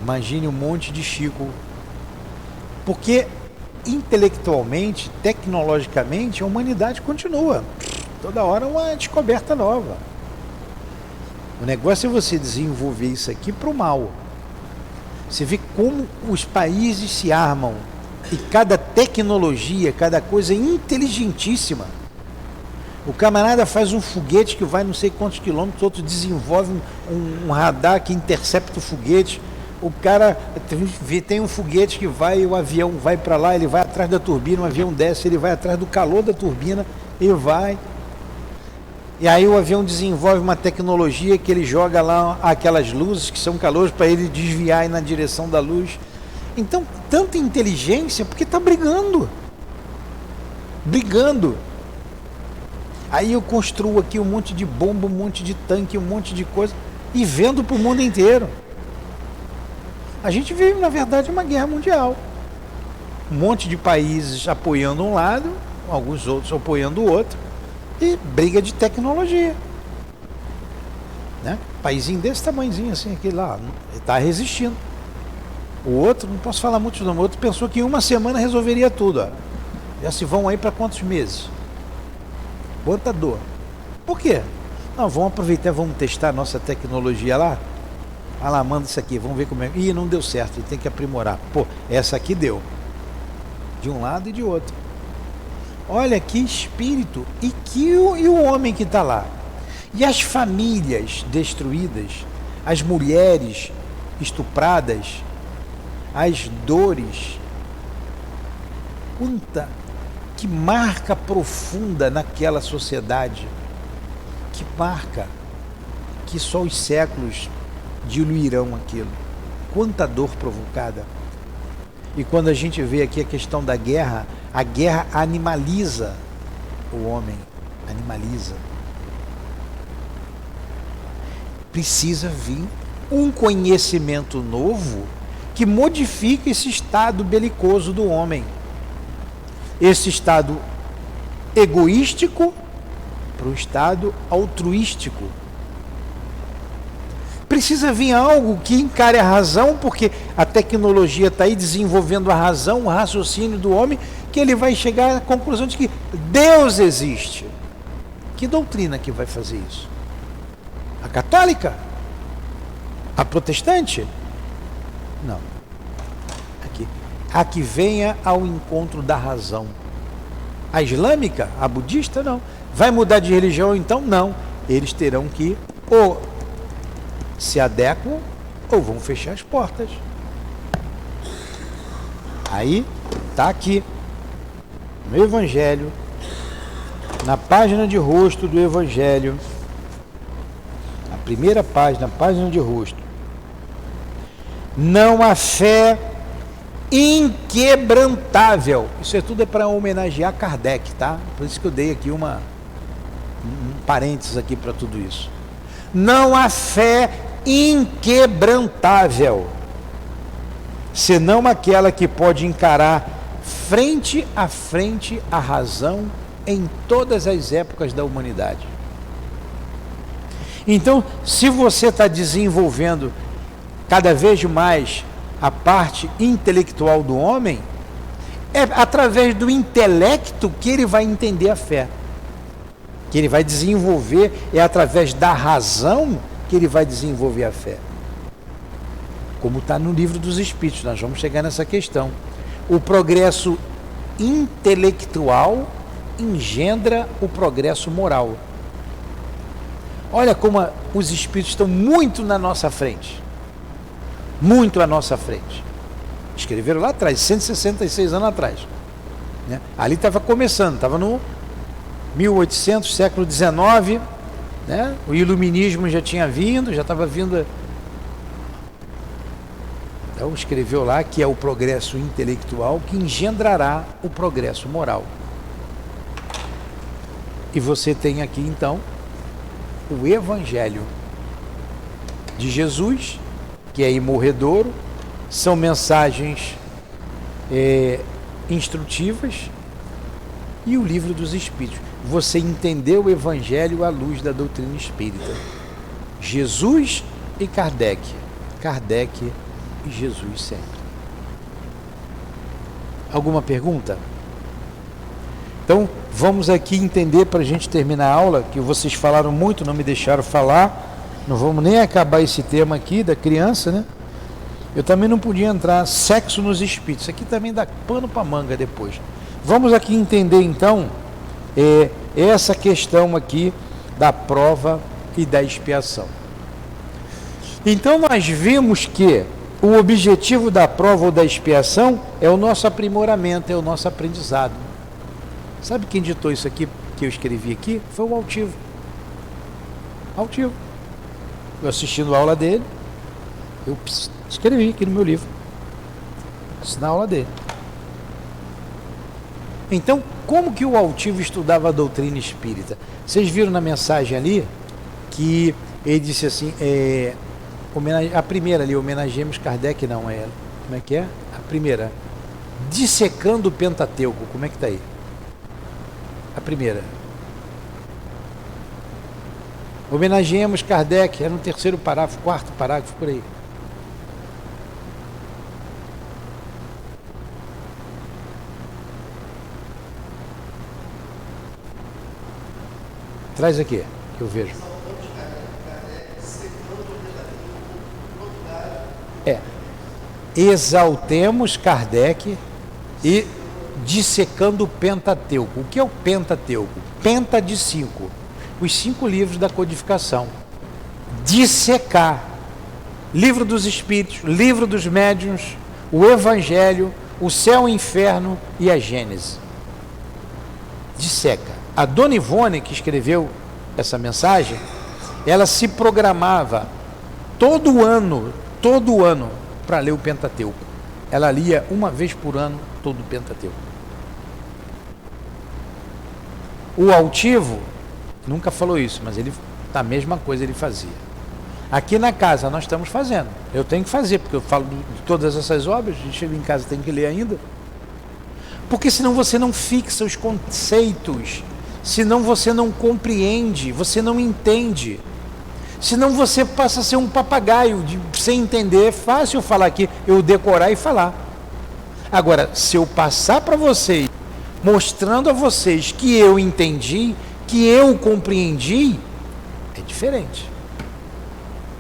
Imagine um monte de Chico, porque intelectualmente, tecnologicamente, a humanidade continua, toda hora uma descoberta nova. O negócio é você desenvolver isso aqui para o mal. Você vê como os países se armam e cada tecnologia, cada coisa inteligentíssima. O camarada faz um foguete que vai não sei quantos quilômetros, outro desenvolve um radar que intercepta o foguete. O cara tem um foguete que vai, o avião vai para lá, ele vai atrás da turbina, o avião desce, ele vai atrás do calor da turbina, ele vai. E aí o avião desenvolve uma tecnologia que ele joga lá aquelas luzes que são calores para ele desviar na direção da luz. Então, tanta inteligência, porque está brigando. Aí eu construo aqui um monte de bomba, um monte de tanque, um monte de coisa e vendo para o mundo inteiro. A gente vive, na verdade, uma guerra mundial. Um monte de países apoiando um lado, alguns outros apoiando o outro, e briga de tecnologia. Né? Paísinho desse tamanhozinho assim, aquele lá, está resistindo. O outro, não posso falar muito não, o outro pensou que em uma semana resolveria tudo. Ó. Já se vão aí para quantos meses? Quanta dor. Por quê? Não, vamos aproveitar, vamos testar a nossa tecnologia lá. Ah lá, manda isso aqui, vamos ver como é. Ih, não deu certo, tem que aprimorar. Pô, essa aqui deu. De um lado e de outro. Olha que espírito. E o homem que está lá. E as famílias destruídas, as mulheres estupradas, as dores. Que marca profunda naquela sociedade. Que marca. Que só os séculos diluirão aquilo. Quanta dor provocada. E quando a gente vê aqui a questão da guerra, a guerra animaliza o homem, animaliza. Precisa vir um conhecimento novo que modifica esse estado belicoso do homem. Esse estado egoístico para o estado altruístico. Precisa vir algo que encare a razão, porque a tecnologia está aí desenvolvendo a razão, o raciocínio do homem, que ele vai chegar à conclusão de que Deus existe. Que doutrina que vai fazer isso? A católica? A protestante? Não. A que venha ao encontro da razão. A islâmica? A budista? Não. Vai mudar de religião então? Não. Eles terão que ou se adequam ou vão fechar as portas. Aí está aqui no Evangelho, na página de rosto do Evangelho, a primeira página, página de rosto. Não há fé inquebrantável. Isso tudo é para homenagear Kardec, tá? Por isso que eu dei aqui um parênteses aqui para tudo isso. Não há fé inquebrantável, senão aquela que pode encarar frente a frente a razão em todas as épocas da humanidade. Então, se você está desenvolvendo cada vez mais a parte intelectual do homem, é através do intelecto que ele vai entender a fé, que ele vai desenvolver, é através da razão que ele vai desenvolver a fé. Como está no Livro dos Espíritos, nós vamos chegar nessa questão. O progresso intelectual engendra o progresso moral. Olha como os Espíritos estão muito na nossa frente. Muito à nossa frente. Escreveram lá atrás, 166 anos atrás. Né? Ali estava começando, estava no 1800, século XIX, né? O iluminismo já tinha vindo, já estava vindo. Então escreveu lá que é o progresso intelectual que engendrará o progresso moral. E você tem aqui então o Evangelho de Jesus, que é imorredouro, são mensagens instrutivas, e o Livro dos Espíritos. Você entendeu o Evangelho à luz da doutrina espírita. Jesus e Kardec. Kardec e Jesus sempre. Alguma pergunta? Então, vamos aqui entender para a gente terminar a aula, que vocês falaram muito, não me deixaram falar. Não vamos nem acabar esse tema aqui da criança, né? Eu também não podia entrar, sexo nos espíritos. Isso aqui também dá pano para manga depois. Vamos aqui entender então essa questão aqui da prova e da expiação. Então nós vimos que o objetivo da prova ou da expiação é o nosso aprimoramento, é o nosso aprendizado. Sabe quem ditou isso aqui que eu escrevi aqui? Foi o Altivo. Altivo. Eu assistindo a aula dele, eu escrevi aqui no meu livro. Na aula dele. Então, como que o Altivo estudava a doutrina espírita? Vocês viram na mensagem ali que ele disse assim, a primeira ali, homenageemos Kardec, não é ela. Como é que é? A primeira, dissecando o Pentateuco, como é que está aí? A primeira. Homenageemos Kardec, era no terceiro parágrafo, quarto parágrafo, por aí. Traz aqui, que eu vejo. Exaltemos Kardec e dissecando o Pentateuco. O que é o Pentateuco? Penta de 5. Os 5 livros da codificação. Dissecar. Livro dos Espíritos, Livro dos Médiuns, o Evangelho, o Céu e o Inferno e a Gênese. Disseca. A Dona Ivone, que escreveu essa mensagem, ela se programava todo ano, para ler o Pentateuco. Ela lia uma vez por ano todo o Pentateuco. O Altivo nunca falou isso, mas ele, a mesma coisa ele fazia. Aqui na casa nós estamos fazendo. Eu tenho que fazer, porque eu falo de todas essas obras, a gente chega em casa e tem que ler ainda. Porque senão você não fixa os conceitos, senão você não compreende, você não entende. Senão você passa a ser um papagaio, sem entender. É fácil eu falar aqui, eu decorar e falar. Agora, se eu passar para vocês, mostrando a vocês que eu entendi, que eu compreendi, é diferente.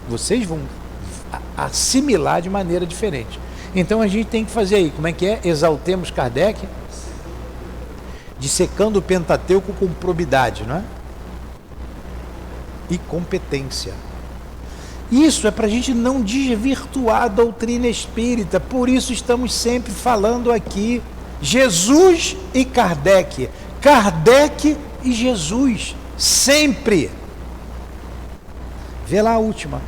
Vocês vão assimilar de maneira diferente. Então a gente tem que fazer aí, como é que é? Exaltemos Kardec, dissecando o Pentateuco com probidade, não é? E competência. Isso é para a gente não desvirtuar a doutrina espírita, por isso estamos sempre falando aqui Jesus e Kardec, Kardec e Jesus, sempre. Vê lá a última.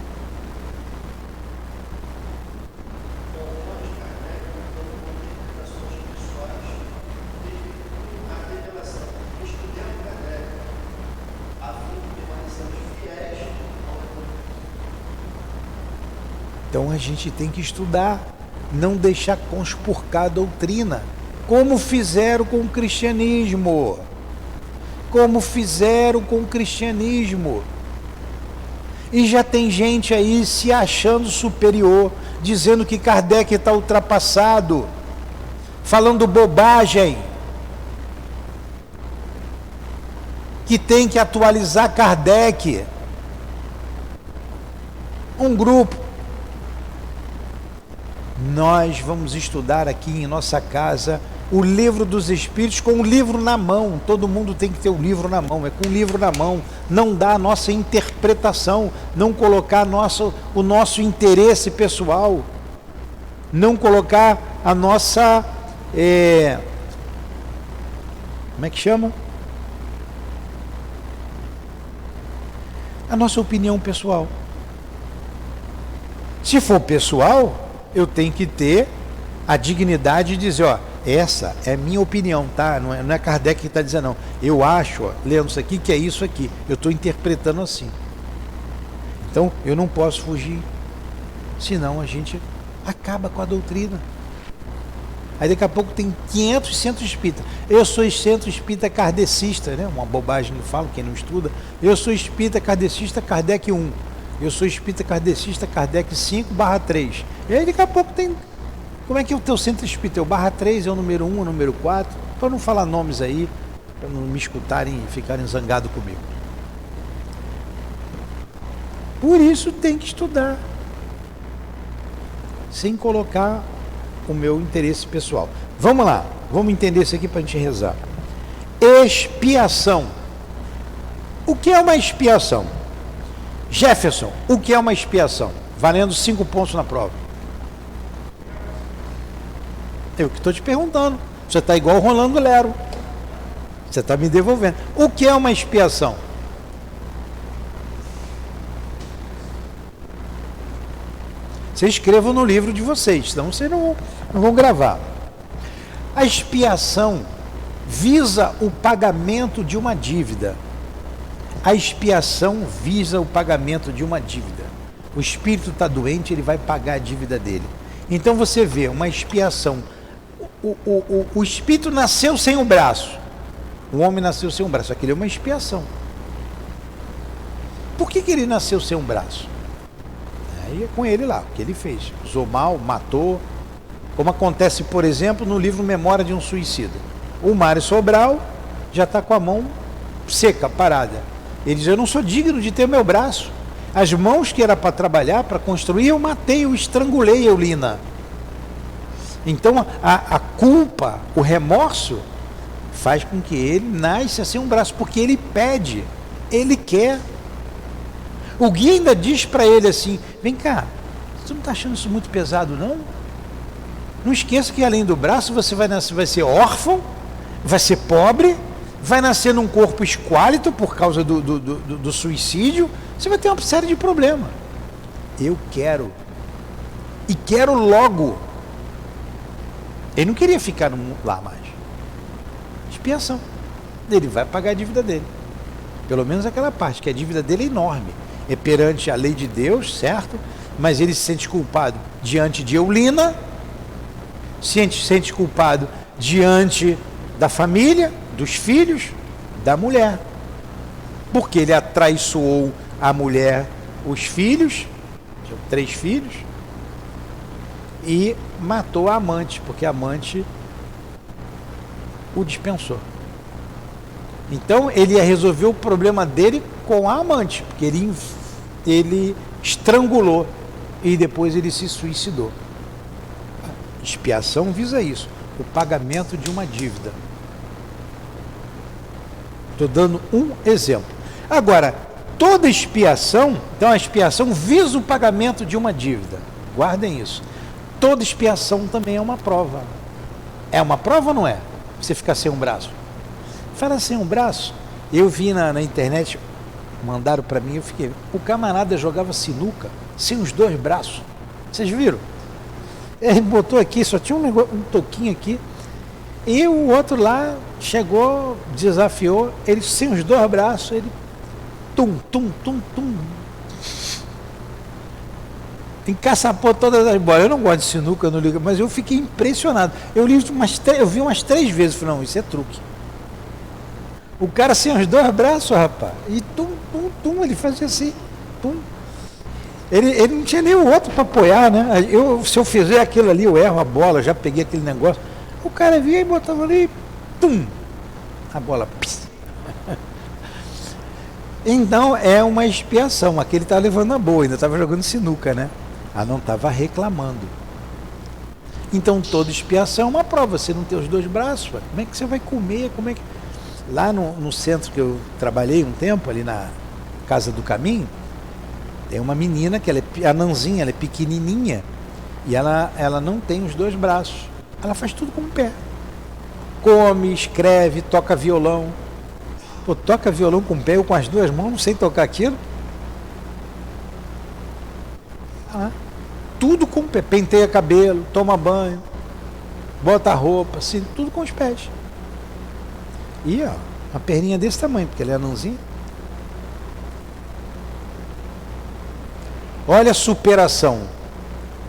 Então a gente tem que estudar, não deixar conspurcar a doutrina, como fizeram com o cristianismo. Como fizeram com o cristianismo. E já tem gente aí se achando superior, dizendo que Kardec está ultrapassado, falando bobagem, que tem que atualizar Kardec. Um grupo. Nós vamos estudar aqui em nossa casa o Livro dos Espíritos com o livro na mão. Todo mundo tem que ter o livro na mão, é com o livro na mão. Não dá a nossa interpretação, não colocar o nosso interesse pessoal, não colocar a nossa... como é que chama? A nossa opinião pessoal. Se for pessoal, eu tenho que ter a dignidade de dizer, ó, essa é minha opinião, tá? Não é Kardec que está dizendo, não. Eu acho, ó, lendo isso aqui, que é isso aqui. Eu estou interpretando assim. Então, eu não posso fugir. Senão a gente acaba com a doutrina. Aí daqui a pouco tem 500 centros espíritas. Eu sou centro espírita kardecista, né? Uma bobagem que eu falo, quem não estuda. Eu sou espírita kardecista, Kardec 1. Eu sou espírita kardecista, Kardec 5/3. E aí daqui a pouco tem... Como é que é o teu centro espírita? É o /3, é o número 1, é o número 4? Para não falar nomes aí, para não me escutarem e ficarem zangados comigo. Por isso tem que estudar. Sem colocar o meu interesse pessoal. Vamos lá, vamos entender isso aqui para a gente rezar. Expiação. O que é uma expiação? Jefferson, o que é uma expiação? Valendo 5 pontos na prova. Eu que estou te perguntando. Você está igual o Rolando Lero. Você está me devolvendo. O que é uma expiação? Vocês escrevam no livro de vocês, senão vocês não vão gravar. A expiação visa o pagamento de uma dívida. A expiação visa o pagamento de uma dívida. O espírito está doente, ele vai pagar a dívida dele. Então você vê uma expiação. O espírito nasceu sem o braço. O homem nasceu sem um braço. Aquilo é uma expiação. Por que ele nasceu sem um braço? Aí é com ele lá, o que ele fez. Usou mal, matou. Como acontece, por exemplo, no livro Memória de um Suicida. O Mário Sobral já está com a mão seca, parada. Ele diz, eu não sou digno de ter o meu braço. As mãos que era para trabalhar, para construir, eu matei, eu estrangulei Eulina. Então a culpa, o remorso, faz com que ele nasça sem um braço, porque ele pede, ele quer. O guia ainda diz para ele assim, vem cá, você não está achando isso muito pesado não? Não esqueça que além do braço você vai nascer, vai ser órfão, vai ser pobre, vai nascer num corpo esquálito por causa do suicídio, você vai ter uma série de problemas. Eu quero, e quero logo. Ele não queria ficar lá mais. Expiação. Ele vai pagar a dívida dele. Pelo menos aquela parte, que a dívida dele é enorme. é perante a lei de Deus, certo? Mas ele se sente culpado diante de Eulina, se sente culpado diante da família, dos filhos, da mulher. Porque ele atraiçoou a mulher, os filhos, 3 filhos, e matou a amante, porque a amante o dispensou. Então ele ia resolver o problema dele com a amante, porque ele estrangulou e depois ele se suicidou. Expiação visa isso, o pagamento de uma dívida. Estou dando um exemplo. Agora, toda expiação, então a expiação visa o pagamento de uma dívida. Guardem isso. Toda expiação também é uma prova. É uma prova ou não é? Você ficar sem um braço. Fala sem um braço. Eu vi na internet, mandaram para mim, eu fiquei. O camarada jogava sinuca sem os 2 braços. Vocês viram? Ele botou aqui, só tinha um toquinho aqui. E o outro lá chegou, desafiou, ele sem os 2 braços, ele tum, tum, tum, tum. Encaçapou todas as bolas. Eu não gosto de sinuca, eu não ligo, mas eu fiquei impressionado. Eu vi umas 3 vezes, falei, não, isso é truque. O cara sem os 2 braços, rapaz, e tum, tum, tum, ele fazia assim, tum. Ele não tinha nem o outro para apoiar, né? Se eu fizer aquilo ali, eu erro a bola, já peguei aquele negócio. O cara vinha e botava ali, tum, a bola, pss. Então é uma expiação. Aquele estava levando a boa, ainda estava jogando sinuca, né? Não estava reclamando. Então toda expiação é uma prova. Você não tem os 2 braços, como é que você vai comer? Como é que... Lá no centro que eu trabalhei um tempo, ali na Casa do Caminho, tem uma menina que ela é a Nanzinha, ela é pequenininha e ela não tem os 2 braços. Ela faz tudo com o pé. Come, escreve, toca violão. Pô, toca violão com o pé, eu com as 2 mãos, não sei tocar aquilo. Tudo com o pé. Penteia cabelo, toma banho, bota roupa, assim, tudo com os pés. E ó, uma perninha desse tamanho, porque ela é anãzinha. Olha a superação.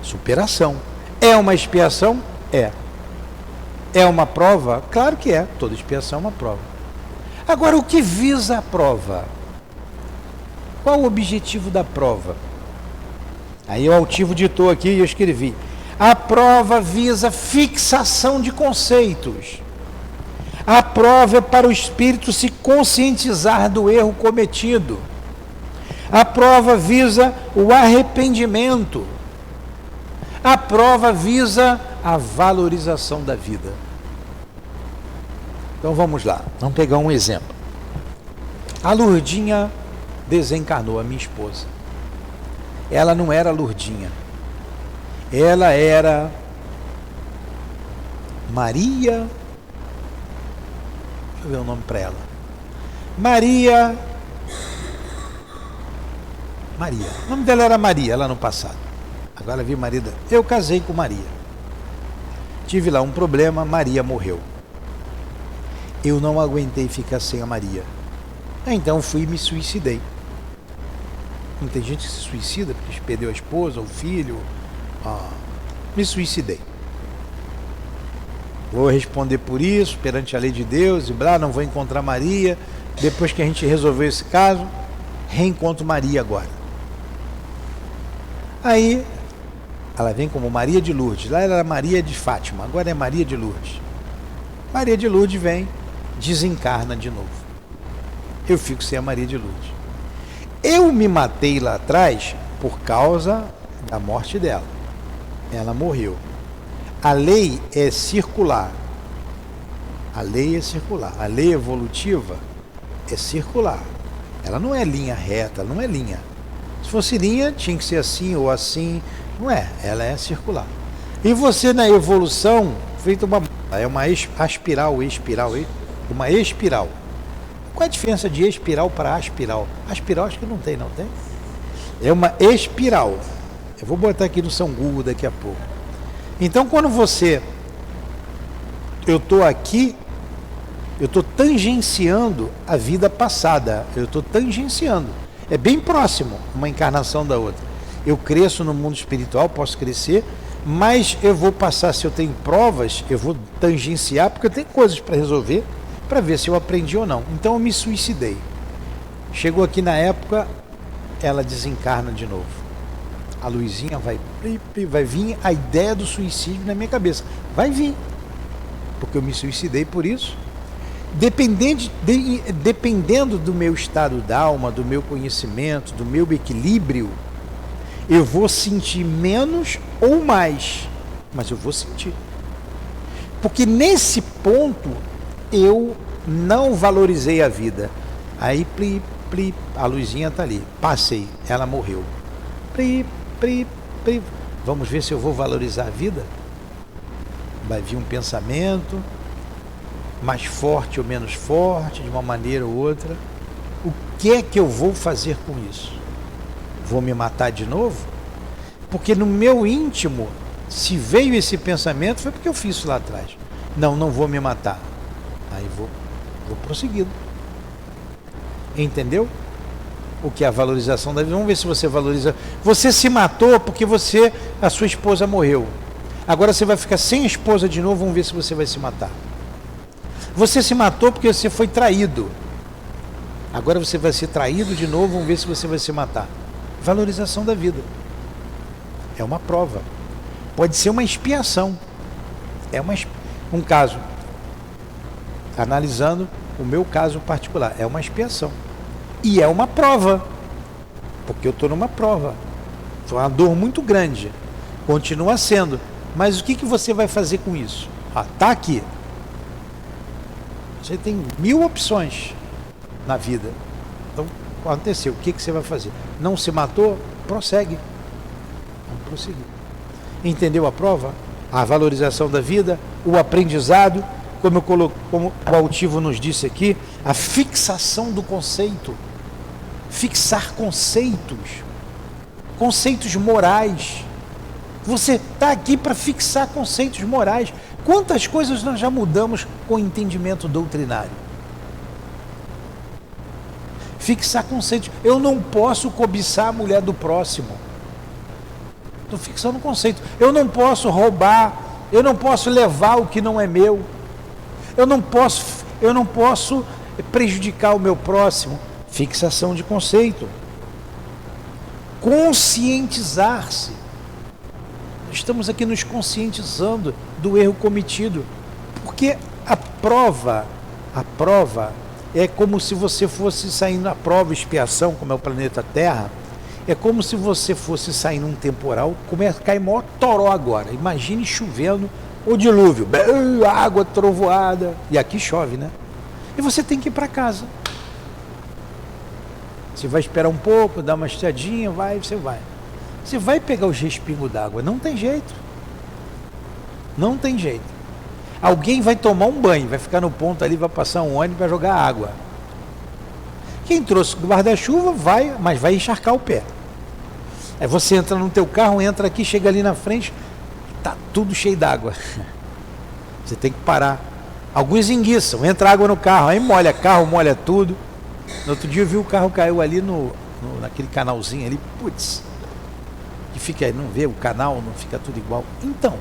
Superação. É uma expiação? É. É uma prova? Claro que é. Toda expiação é uma prova. Agora, o que visa a prova? Qual o objetivo da prova? Aí o altivo ditou aqui e eu escrevi. A prova visa fixação de conceitos. A prova é para o espírito se conscientizar do erro cometido. A prova visa o arrependimento. A prova visa a valorização da vida. Então vamos lá, vamos pegar um exemplo. A Lurdinha desencarnou, a minha esposa. Ela não era Lurdinha. Ela era Maria... Deixa eu ver o nome para ela. Maria. O nome dela era Maria, lá no passado. Agora vi Maria. Eu casei com Maria. Tive lá um problema, Maria morreu. Eu não aguentei ficar sem a Maria. Então fui e me suicidei. Não tem gente que se suicida porque perdeu a esposa, o filho. Me suicidei. Vou responder por isso, perante a lei de Deus, e não vou encontrar Maria. Depois que a gente resolveu esse caso, reencontro Maria agora. Aí, ela vem como Maria de Lourdes. Lá era Maria de Fátima, agora é Maria de Lourdes. Maria de Lourdes vem, desencarna de novo. Eu fico sem a Maria de Lourdes. Eu me matei lá atrás por causa da morte dela. Ela morreu. A lei é circular. A lei é circular. A lei evolutiva é circular. Ela não é linha reta, não é linha. Se fosse linha, tinha que ser assim ou assim. Não é, ela é circular. E você na evolução, feito uma espiral, uma espiral. Qual é a diferença de espiral para aspiral? Aspiral acho que não tem, não tem? É uma espiral. Eu vou botar aqui no São Google daqui a pouco. Então, quando eu estou aqui, eu estou tangenciando a vida passada, eu estou tangenciando. É bem próximo uma encarnação da outra. Eu cresço no mundo espiritual, posso crescer, mas eu vou passar, se eu tenho provas, eu vou tangenciar, porque eu tenho coisas para resolver, para ver se eu aprendi ou não. Então eu me suicidei. Chegou aqui na época, ela desencarna de novo. A luzinha vai vir a ideia do suicídio na minha cabeça. Vai vir, porque eu me suicidei por isso. Dependendo do meu estado d'alma, do meu conhecimento, do meu equilíbrio, eu vou sentir menos ou mais, mas eu vou sentir. Porque nesse ponto eu não valorizei a vida. Aí a luzinha está ali, passei, ela morreu. Vamos ver se eu vou valorizar a vida? Vai vir um pensamento mais forte ou menos forte, de uma maneira ou outra. O que é que eu vou fazer com isso? Vou me matar de novo? Porque no meu íntimo, se veio esse pensamento, foi porque eu fiz isso lá atrás. Não vou me matar. Aí vou prosseguindo. Entendeu? O que é a valorização da vida? Vamos ver se você valoriza. Você se matou porque a sua esposa morreu. Agora você vai ficar sem a esposa de novo, vamos ver se você vai se matar. Você se matou porque você foi traído. Agora você vai ser traído de novo, vamos ver se você vai se matar. Valorização da vida. É uma prova. Pode ser uma expiação. É um caso. Analisando o meu caso particular. É uma expiação. E é uma prova. Porque eu estou numa prova. Foi uma dor muito grande. Continua sendo. Mas o que você vai fazer com isso? Está aqui. Você tem 1000 opções na vida. Então, aconteceu. O que você vai fazer? Não se matou? Prossegue. Vamos prosseguir. Entendeu a prova? A valorização da vida, o aprendizado, como o Altivo nos disse aqui, a fixação do conceito. Fixar conceitos. Conceitos morais. Você está aqui para fixar conceitos morais. Quantas coisas nós já mudamos com o entendimento doutrinário? Fixar conceitos. Eu não posso cobiçar a mulher do próximo. Estou fixando um conceito. Eu não posso roubar. Eu não posso levar o que não é meu. Eu não posso prejudicar o meu próximo. Fixação de conceito. Conscientizar-se. Estamos aqui nos conscientizando do erro cometido, porque a prova é como se você fosse sair na prova, expiação, como é o planeta Terra, é como se você fosse sair num temporal, começa a cair maior toró agora, imagine chovendo, o dilúvio, água, trovoada, e aqui chove, né? E você tem que ir para casa. Você vai esperar um pouco, dar uma estiadinha, você vai. Você vai pegar os respingos d'água, não tem jeito. Não tem jeito. Alguém vai tomar um banho, vai ficar no ponto ali, vai passar um ônibus, vai jogar água. Quem trouxe o guarda-chuva vai, mas vai encharcar o pé. Aí você entra no teu carro, entra aqui, chega ali na frente, tá tudo cheio d'água. Você tem que parar. Alguns enguiçam, entra água no carro, aí molha carro, molha tudo. No outro dia eu vi o carro caiu ali naquele canalzinho ali, putz. Que fica aí, não vê o canal, não fica tudo igual. Então,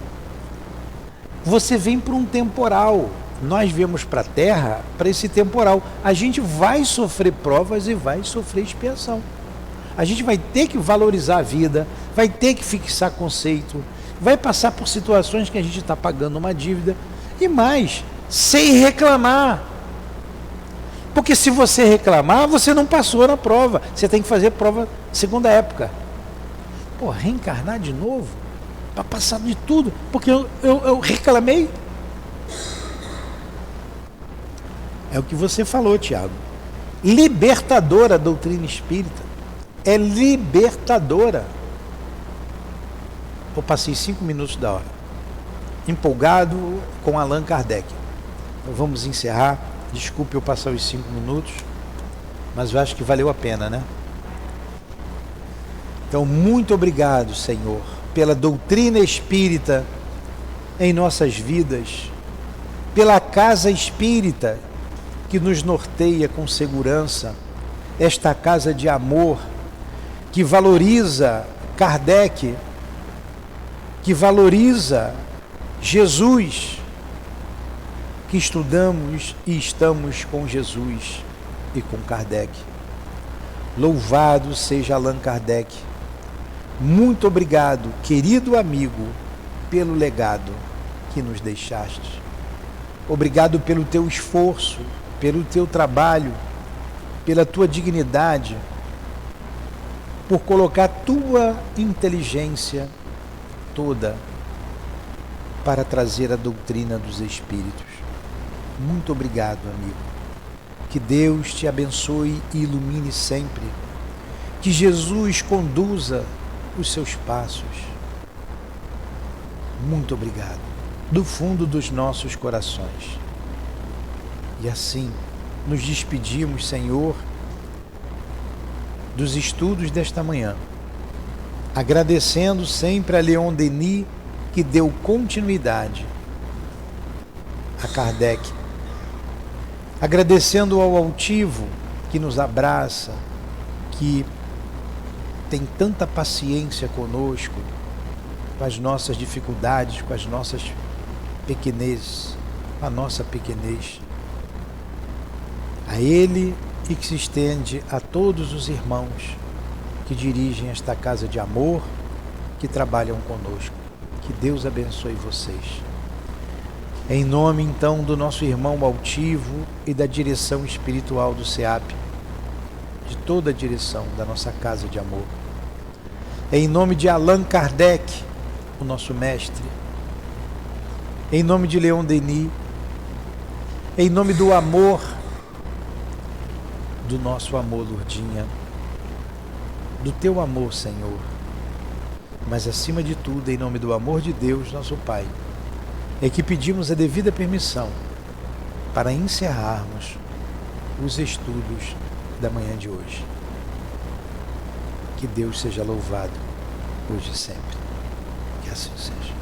você vem para um temporal. Nós viemos para a Terra para esse temporal. A gente vai sofrer provas e vai sofrer expiação. A gente vai ter que valorizar a vida, vai ter que fixar conceito, vai passar por situações que a gente está pagando uma dívida e mais, sem reclamar. Porque se você reclamar, você não passou na prova. Você tem que fazer prova segunda época. Pô, reencarnar de novo? Para passar de tudo? Porque eu reclamei? É o que você falou, Tiago. Libertadora a doutrina espírita. É libertadora. Eu passei 5 minutos da hora. Empolgado com Allan Kardec. Então vamos encerrar. Desculpe eu passar os 5 minutos, mas eu acho que valeu a pena, né? Então, muito obrigado, Senhor, pela doutrina espírita em nossas vidas, pela casa espírita que nos norteia com segurança, esta casa de amor que valoriza Kardec, que valoriza Jesus, que estudamos e estamos com Jesus e com Kardec. Louvado seja Allan Kardec. Muito obrigado, querido amigo, pelo legado que nos deixaste. Obrigado pelo teu esforço, pelo teu trabalho, pela tua dignidade, por colocar tua inteligência toda para trazer a doutrina dos Espíritos. Muito obrigado, amigo. Que Deus te abençoe e ilumine sempre. Que Jesus conduza os seus passos. Muito obrigado, do fundo dos nossos corações. E assim, nos despedimos, Senhor, dos estudos desta manhã, agradecendo sempre a Leon Denis, que deu continuidade a Kardec, agradecendo ao altivo que nos abraça, que tem tanta paciência conosco, com as nossas dificuldades, com as nossas pequenezes, a nossa pequenez. A Ele e que se estende a todos os irmãos que dirigem esta casa de amor, que trabalham conosco. Que Deus abençoe vocês. Em nome, então, do nosso irmão altivo e da direção espiritual do SEAP, de toda a direção da nossa casa de amor. Em nome de Allan Kardec, o nosso mestre. Em nome de Leon Denis. Em nome do amor, do nosso amor, Lourdinha. Do teu amor, Senhor. Mas, acima de tudo, em nome do amor de Deus, nosso Pai, é que pedimos a devida permissão para encerrarmos os estudos da manhã de hoje. Que Deus seja louvado hoje e sempre. Que assim seja.